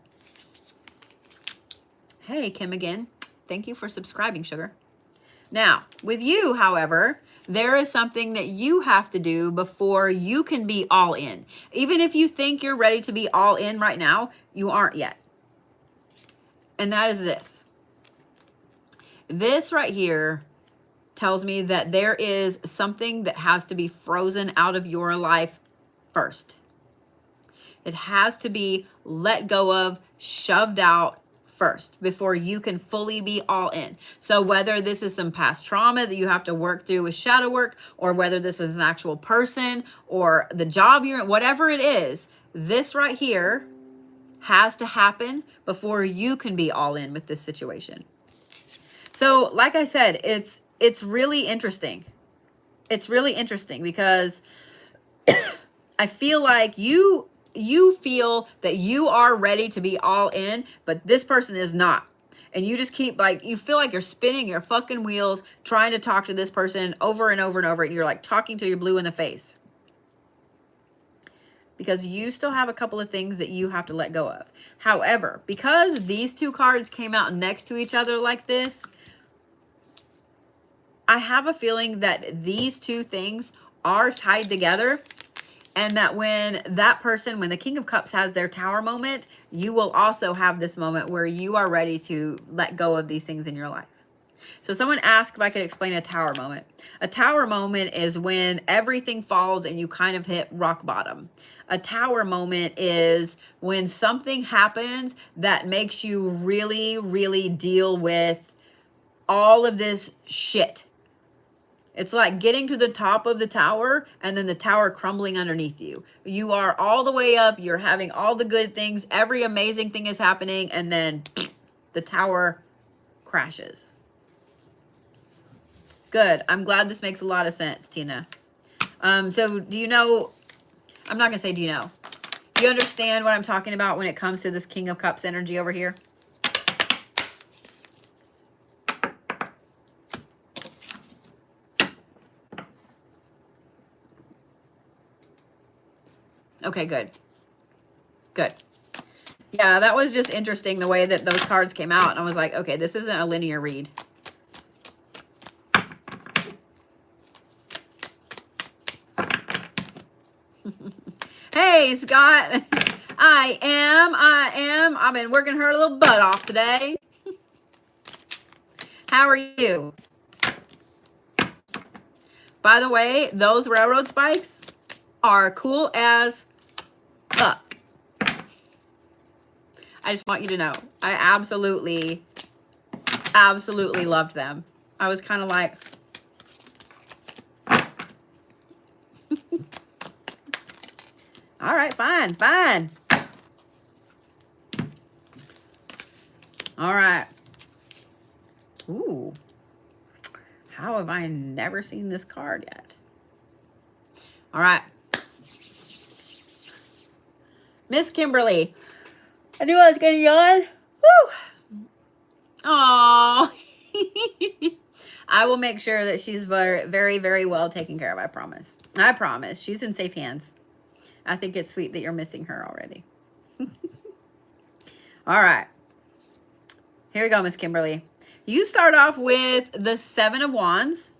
Hey, Kim again. Thank you for subscribing, sugar. Now, with you, however, there is something that you have to do before you can be all in. Even if you think you're ready to be all in right now, you aren't yet. And that is this. This right here tells me that there is something that has to be frozen out of your life first. It has to be let go of, shoved out first before you can fully be all in. So whether this is some past trauma that you have to work through with shadow work, or whether this is an actual person or the job you're in, whatever it is, this right here has to happen before you can be all in with this situation. So like I said, it's really interesting. it's really interesting because I feel like you feel that you are ready to be all in, but this person is not. And you just keep like, you feel like you're spinning your fucking wheels trying to talk to this person over and over and over. And you're like talking till you're blue in the face. Because you still have a couple of things that you have to let go of. However, because these two cards came out next to each other like this, I have a feeling that these two things are tied together, and that when that person, when the King of Cups has their Tower moment, you will also have this moment where you are ready to let go of these things in your life. So someone asked if I could explain a Tower moment. A Tower moment is when everything falls and you kind of hit rock bottom. A Tower moment is when something happens that makes you really, really deal with all of this shit. It's like getting to the top of the tower and then the tower crumbling underneath you. You are all the way up. You're having all the good things. Every amazing thing is happening. And then the tower crashes. Good. I'm glad this makes a lot of sense, Tina. So do you know, I'm not going to say do you know. Do you understand what I'm talking about when it comes to this King of Cups energy over here? Okay, good. Good. Yeah, that was just interesting the way that those cards came out. And I was like, okay, this isn't a linear read. Hey, Scott. I am. I've been working her little butt off today. How are you? By the way, those railroad spikes are cool as fuck. I just want you to know. I absolutely loved them. I was kind of like... All right, fine. All right. Ooh. How have I never seen this card yet? All right. Miss Kimberly. I knew I was going to yawn. Woo. Oh. I will make sure that she's very, very, very well taken care of. I promise. I promise. She's in safe hands. I think it's sweet that you're missing her already. All right. Here we go, Miss Kimberly. You start off with the 7 of Wands.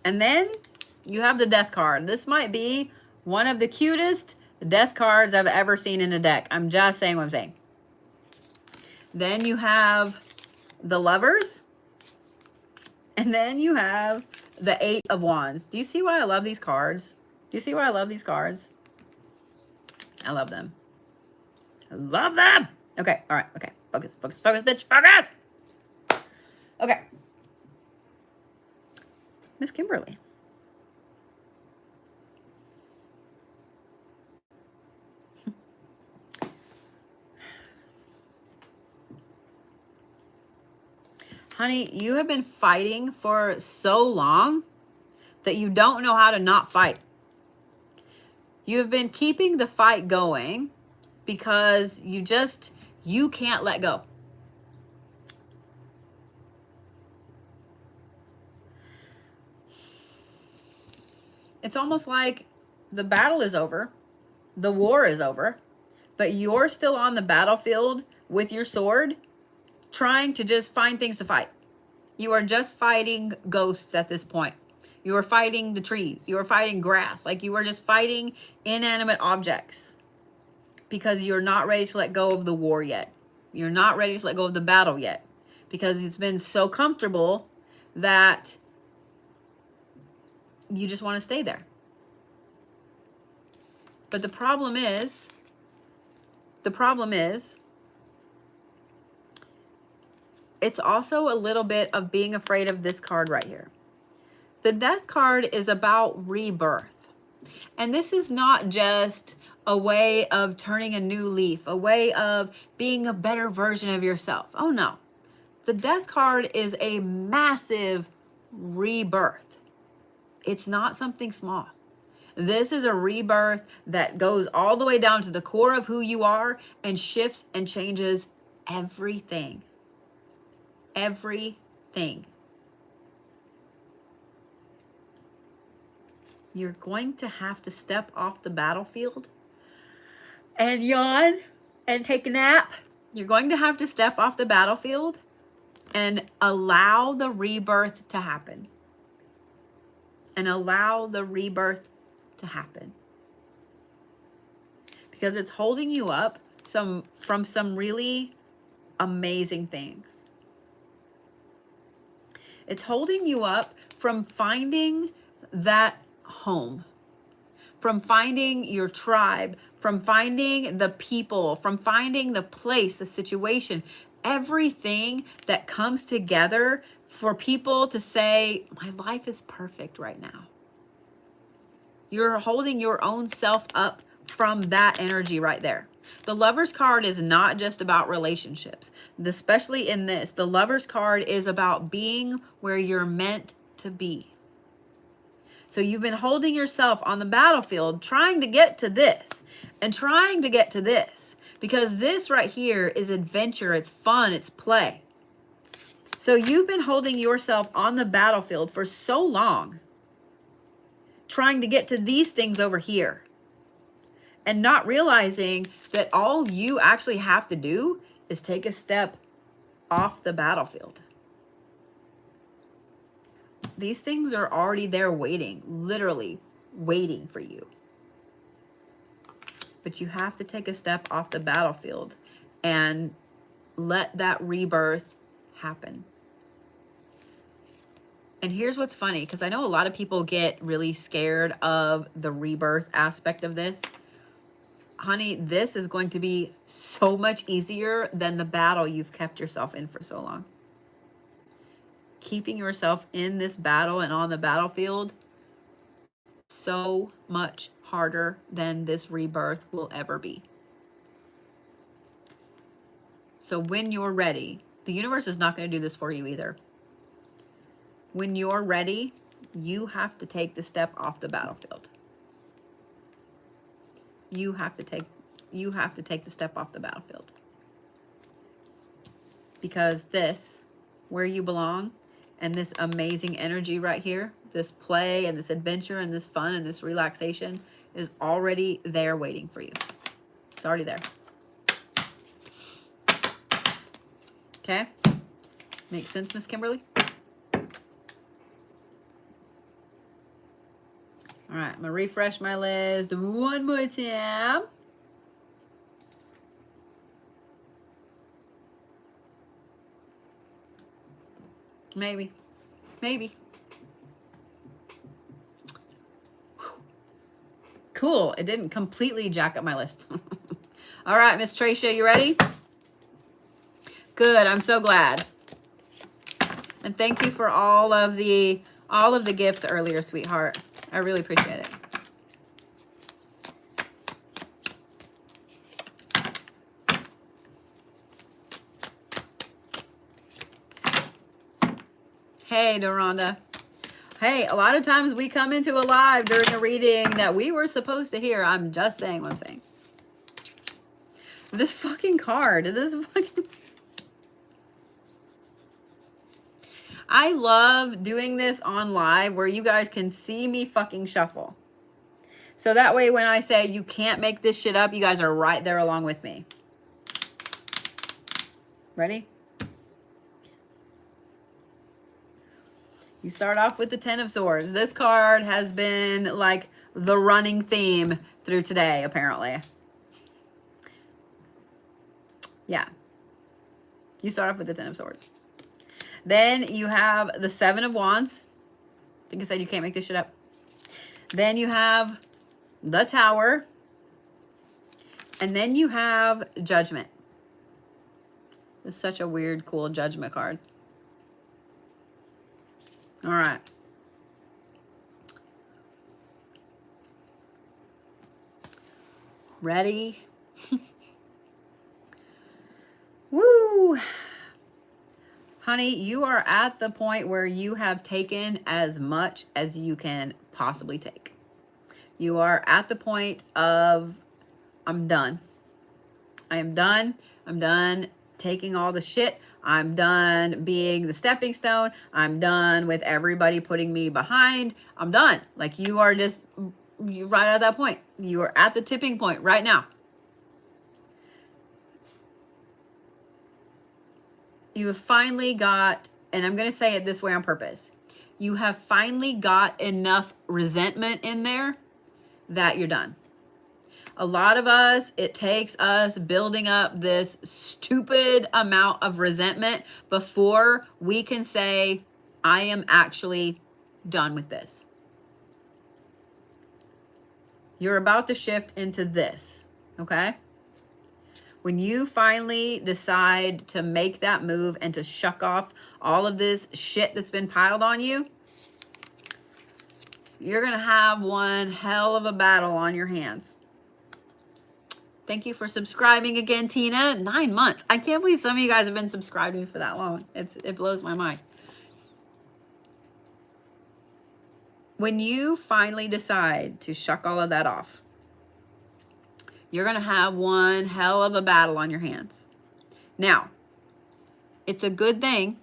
And then you have the Death card. This might be one of the cutest Death cards I've ever seen in a deck. I'm just saying what I'm saying. Then you have the Lovers. And then you have the 8 of Wands. Do you see why I love these cards? Do you see why I love these cards? I love them. I love them. Okay. All right. Okay. Focus, bitch. Focus. Okay. Miss Kimberly. Honey, you have been fighting for so long that you don't know how to not fight. You have been keeping the fight going because you can't let go. It's almost like the battle is over. The war is over. But you're still on the battlefield with your sword, trying to just find things to fight. You are just fighting ghosts at this point. You are fighting the trees. You are fighting grass. Like you are just fighting inanimate objects because you're not ready to let go of the war yet. You're not ready to let go of the battle yet because it's been so comfortable that you just want to stay there. But the problem is, it's also a little bit of being afraid of this card right here. The Death card is about rebirth. And this is not just a way of turning a new leaf, a way of being a better version of yourself. Oh no. The Death card is a massive rebirth. It's not something small. This is a rebirth that goes all the way down to the core of who you are and shifts and changes everything. Everything. You're going to have to step off the battlefield and yawn and take a nap. You're going to have to step off the battlefield and allow the rebirth to happen. And allow the rebirth to happen. Because it's holding you up from some really amazing things. It's holding you up from finding that home, from finding your tribe, from finding the people, from finding the place, the situation, everything that comes together for people to say, my life is perfect right now. You're holding your own self up from that energy right there. The Lover's card is not just about relationships. Especially in this, the Lover's card is about being where you're meant to be. So you've been holding yourself on the battlefield, trying to get to this and trying to get to this, because this right here is adventure. It's fun. It's play. So you've been holding yourself on the battlefield for so long, trying to get to these things over here and not realizing that all you actually have to do is take a step off the battlefield. These things are already there waiting, literally waiting for you. But you have to take a step off the battlefield and let that rebirth happen. And here's what's funny, because I know a lot of people get really scared of the rebirth aspect of this. Honey, this is going to be so much easier than the battle you've kept yourself in for so long. Keeping yourself in this battle and on the battlefield, so much harder than this rebirth will ever be. So when you're ready, the universe is not going to do this for you either. When you're ready, you have to take the step off the battlefield. You have to take the step off the battlefield. Because this, where you belong, and this amazing energy right here, this play and this adventure and this fun and this relaxation is already there waiting for you. It's already there. Okay? Makes sense, Miss Kimberly? All right, I'm gonna refresh my list one more time. Maybe. Cool, it didn't completely jack up my list. All right, Miss Tracia, you ready? Good, I'm so glad. And thank you for all of the gifts earlier, sweetheart. I really appreciate it. Hey, Doronda. Hey, a lot of times we come into a live during a reading that we were supposed to hear. I'm just saying what I'm saying. This fucking card. I love doing this on live where you guys can see me fucking shuffle. So that way when I say you can't make this shit up, you guys are right there along with me. Ready? You start off with the Ten of Swords. This card has been like the running theme through today, apparently. Yeah. You start off with the Ten of Swords. Then you have the Seven of Wands. I think I said you can't make this shit up. Then you have the Tower. And then you have Judgment. It's such a weird, cool Judgment card. All right. Ready? Woo! Honey, you are at the point where you have taken as much as you can possibly take. You are at the point of, I'm done. I am done. I'm done taking all the shit. I'm done being the stepping stone. I'm done with everybody putting me behind. I'm done. Like, you are just right at that point. You are at the tipping point right now. You have finally got, and I'm going to say it this way on purpose, you have finally got enough resentment in there that you're done. A lot of us, it takes us building up this stupid amount of resentment before we can say, I am actually done with this. You're about to shift into this, okay? When you finally decide to make that move and to shuck off all of this shit that's been piled on you, you're going to have one hell of a battle on your hands. Thank you for subscribing again, Tina. 9 months. I can't believe some of you guys have been subscribed to me for that long. It blows my mind. When you finally decide to shuck all of that off, you're going to have one hell of a battle on your hands. Now, it's a good thing,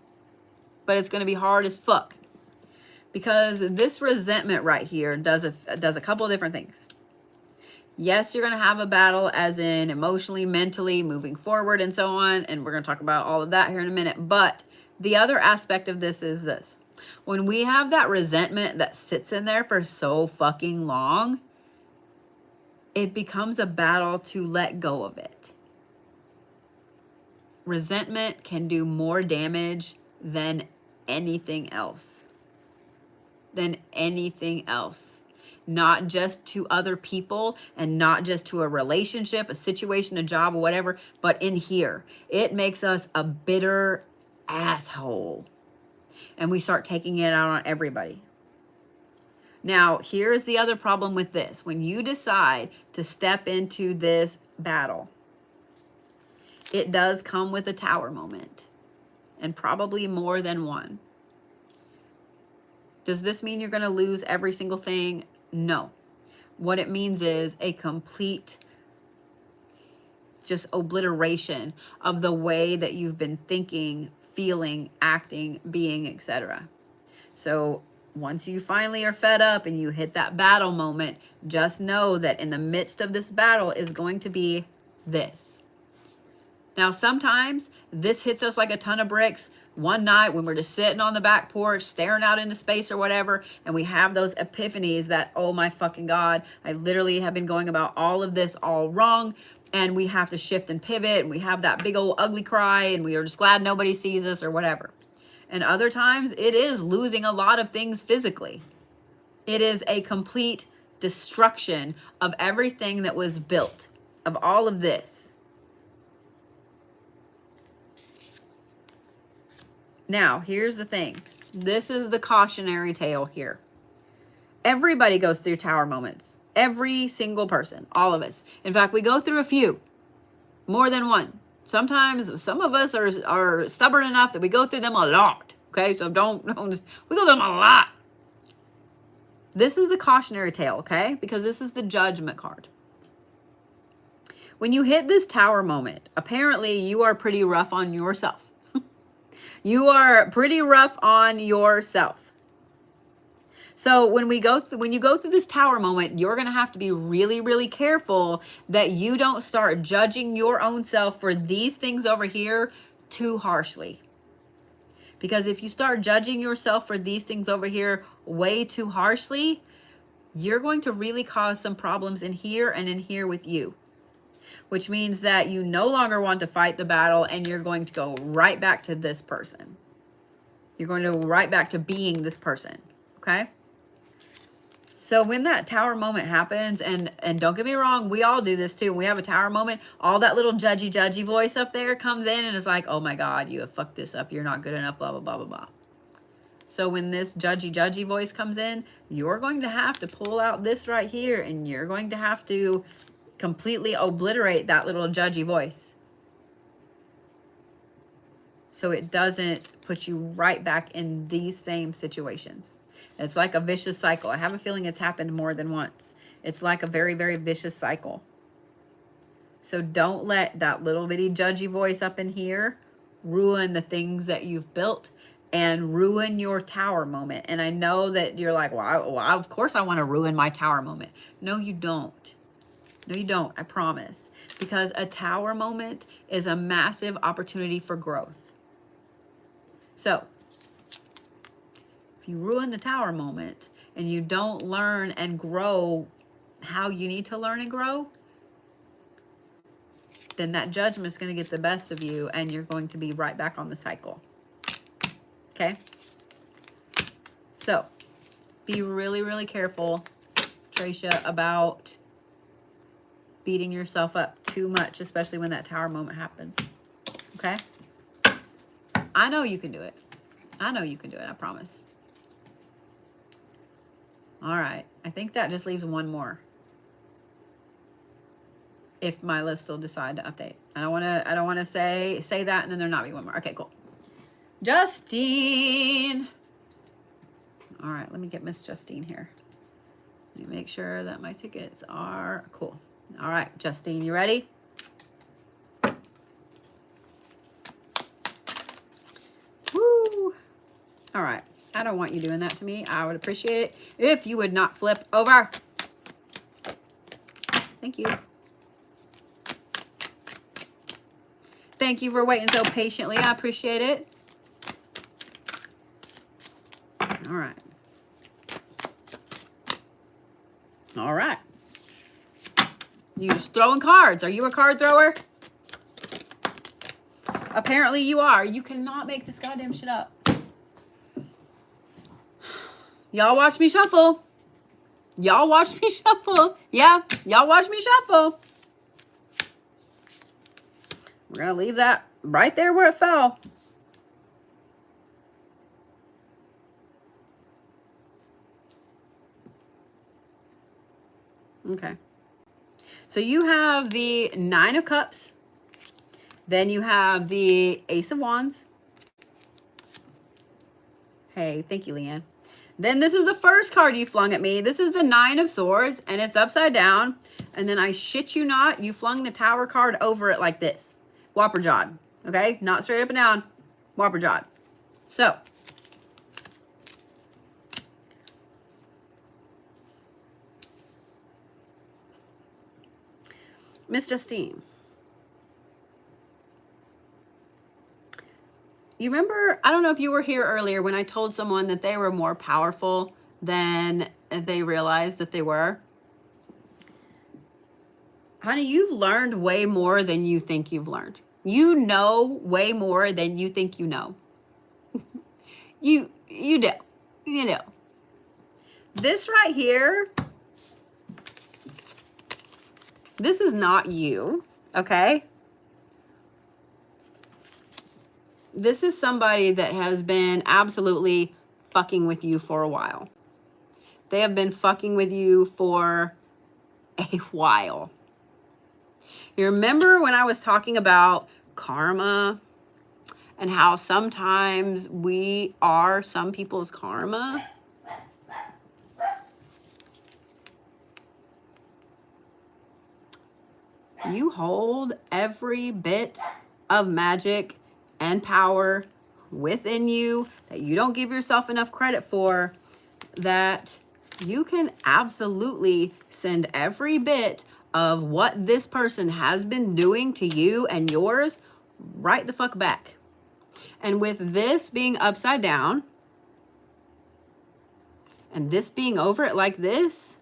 but it's going to be hard as fuck. Because this resentment right here does a couple of different things. Yes, you're going to have a battle as in emotionally, mentally, moving forward and so on. And we're going to talk about all of that here in a minute. But the other aspect of this is this. When we have that resentment that sits in there for so fucking long, it becomes a battle to let go of it. Resentment can do more damage than anything else. Not just to other people and not just to a relationship, a situation, a job, or whatever, but in here. It makes us a bitter asshole. And we start taking it out on everybody. Now, here's the other problem with this. When you decide to step into this battle, it does come with a tower moment. And probably more than one. Does this mean you're going to lose every single thing? No. What it means is a complete just obliteration of the way that you've been thinking, feeling, acting, being, etc. So once you finally are fed up and you hit that battle moment, just know that in the midst of this battle is going to be this. Now, sometimes this hits us like a ton of bricks one night when we're just sitting on the back porch, staring out into space or whatever, and we have those epiphanies that, oh my fucking God, I literally have been going about all of this all wrong, and we have to shift and pivot, and we have that big old ugly cry, and we are just glad nobody sees us or whatever. And other times, it is losing a lot of things physically. It is a complete destruction of everything that was built, of all of this. Now, here's the thing. This is the cautionary tale here. Everybody goes through tower moments. Every single person. All of us. In fact, we go through a few. More than one. Sometimes some of us are stubborn enough that we go through them a lot. Okay? So don't we go through them a lot. This is the cautionary tale, okay? Because this is the judgment card. When you hit this tower moment, apparently you are pretty rough on yourself. You are pretty rough on yourself. So when you go through this tower moment, you're going to have to be really, really careful that you don't start judging your own self for these things over here too harshly. Because if you start judging yourself for these things over here way too harshly, you're going to really cause some problems in here and in here with you. Which means that you no longer want to fight the battle and you're going to go right back to this person. You're going to go right back to being this person, okay? So when that tower moment happens, and don't get me wrong, we all do this too. When we have a tower moment, all that little judgy voice up there comes in and is like, oh my God, you have fucked this up. You're not good enough, blah, blah, blah, blah, blah. So when this judgy voice comes in, you're going to have to pull out this right here and you're going to have to completely obliterate that little judgy voice. so it doesn't put you right back in these same situations. It's like a vicious cycle. I have a feeling it's happened more than once. It's like a very, very vicious cycle. So don't let that little bitty judgy voice up in here ruin the things that you've built and ruin your tower moment. And I know that you're like, well, of course I want to ruin my tower moment. No, you don't. No, you don't. I promise. Because a tower moment is a massive opportunity for growth. So if you ruin the tower moment and you don't learn and grow how you need to learn and grow, then that judgment is going to get the best of you and you're going to be right back on the cycle. Okay? So be really, really careful, Tracia, about beating yourself up too much, especially when that tower moment happens. Okay? I know you can do it. I know you can do it. I promise. All right. I think that just leaves one more. If my list will decide to update. I don't want to say that and then there not be one more. Okay, cool. Justine. All right, let me get Miss Justine here. Let me make sure that my tickets are cool. All right, Justine, you ready? Woo. All right. I don't want you doing that to me. I would appreciate it if you would not flip over. Thank you. Thank you for waiting so patiently. I appreciate it. All right. All right. You just throwing cards. Are you a card thrower? Apparently you are. You cannot make this goddamn shit up. Y'all watch me shuffle. Y'all watch me shuffle. Yeah, y'all watch me shuffle. We're going to leave that right there where it fell. Okay. So you have the Nine of Cups. Then you have the Ace of Wands. Hey, thank you, Leanne. Then this is the first card you flung at me. This is the Nine of Swords, and it's upside down. And then I shit you not, you flung the Tower card over it like this. Whopper jawed. Okay? Not straight up and down. Whopper jawed. So. Miss Justine. You remember, I don't know if you were here earlier when I told someone that they were more powerful than they realized that they were. Honey, you've learned way more than you think you've learned. You know way more than you think you know. You do. You know. This right here, this is not you, okay? This is somebody that has been absolutely fucking with you for a while. They have been fucking with you for a while. You remember when I was talking about karma and how sometimes we are some people's karma? You hold every bit of magic and power within you that you don't give yourself enough credit for, that you can absolutely send every bit of what this person has been doing to you and yours right the fuck back. And with this being upside down and this being over it like this,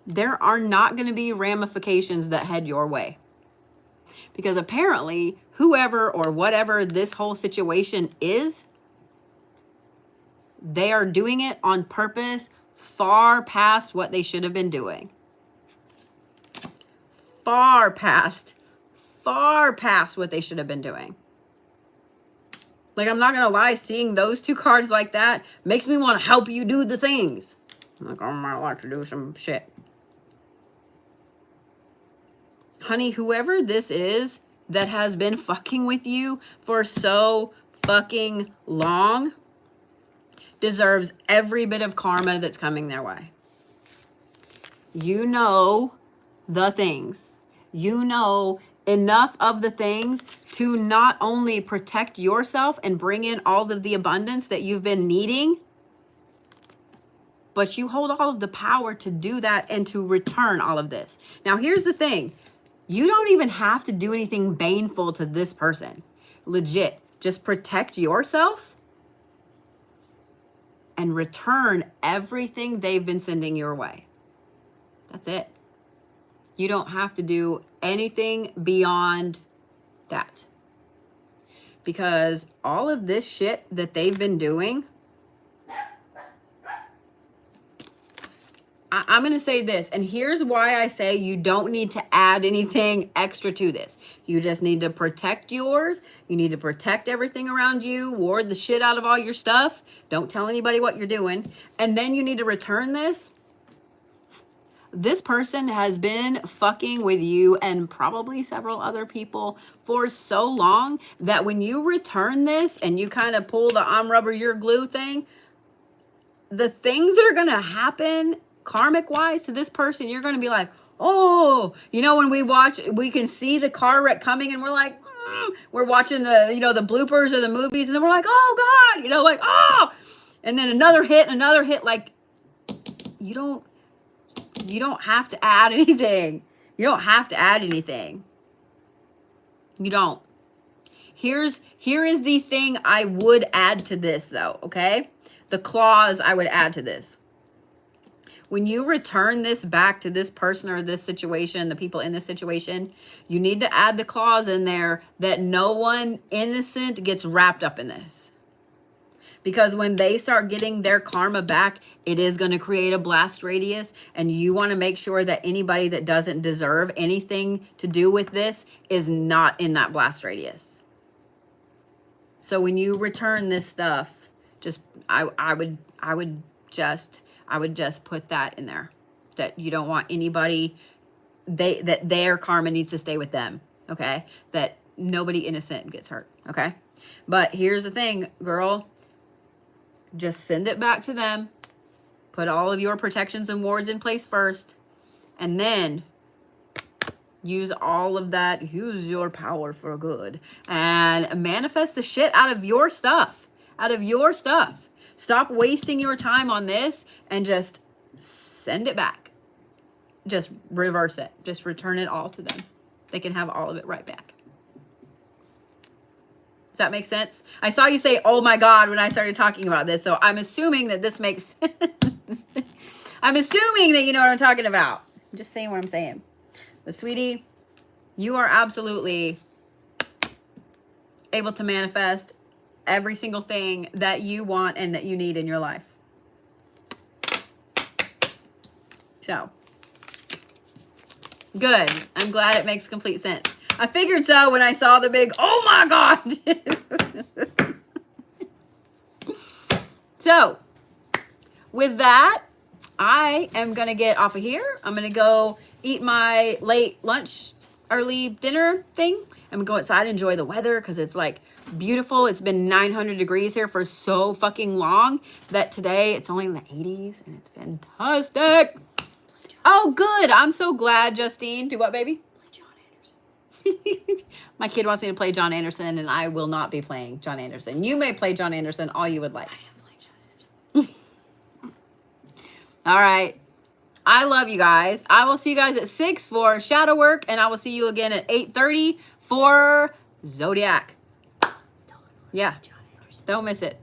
there are not going to be ramifications that head your way. Because apparently, whoever or whatever this whole situation is, they are doing it on purpose far past what they should have been doing. Far past what they should have been doing. Like, I'm not going to lie, seeing those two cards like that makes me want to help you do the things. I'm like, I might like to do some shit. Honey, whoever this is, that has been fucking with you for so fucking long deserves every bit of karma that's coming their way. You know the things. You know enough of the things to not only protect yourself and bring in all of the abundance that you've been needing, but you hold all of the power to do that and to return all of this. Now, here's the thing. You don't even have to do anything baneful to this person. Legit. Just protect yourself and return everything they've been sending your way. That's it. You don't have to do anything beyond that. Because all of this shit that they've been doing, I'm going to say this, and here's why I say you don't need to add anything extra to this. You just need to protect yours. You need to protect everything around you, ward the shit out of all your stuff. Don't tell anybody what you're doing. And then you need to return this. This person has been fucking with you and probably several other people for so long that when you return this and you kind of pull the I'm rubber, you're glue thing, the things that are going to happen karmic wise to this person, you're going to be like, oh, you know, when we watch, we can see the car wreck coming and we're like, we're watching the, you know, the bloopers of the movies and then we're like, oh God, you know, like, oh, and then another hit, like you don't have to add anything. You don't have to add anything. You don't. Here is the thing I would add to this though. Okay. The clause I would add to this. When you return this back to this person or this situation, the people in this situation, you need to add the clause in there that no one innocent gets wrapped up in this. Because when they start getting their karma back, it is going to create a blast radius. And you want to make sure that anybody that doesn't deserve anything to do with this is not in that blast radius. So when you return this stuff, just I would just put that in there, that you don't want anybody, that their karma needs to stay with them, okay? That nobody innocent gets hurt, okay? But here's the thing, girl, just send it back to them, put all of your protections and wards in place first, and then use all of that, use your power for good, and manifest the shit out of your stuff, Stop wasting your time on this and just send it back. Just reverse it. Just return it all to them. They can have all of it right back. Does that make sense? I saw you say, oh my God, when I started talking about this. So I'm assuming that this makes sense. I'm assuming that you know what I'm talking about. I'm just saying what I'm saying. But sweetie, you are absolutely able to manifest every single thing that you want and that you need in your life. So, good. I'm glad it makes complete sense. I figured so when I saw the big, oh my God. So, with that, I am going to get off of here. I'm going to go eat my late lunch, early dinner thing. I'm going to go outside and enjoy the weather because it's like beautiful. It's been 900 degrees here for so fucking long that today it's only in the 80s and it's fantastic. Oh, good. I'm so glad, Justine. Do what, baby? Play John Anderson. My kid wants me to play John Anderson, and I will not be playing John Anderson. You may play John Anderson all you would like. I am playing John Anderson. All right. I love you guys. I will see you guys at 6 for shadow work, and I will see you again at 8:30 for Zodiac. Yeah. Don't miss it.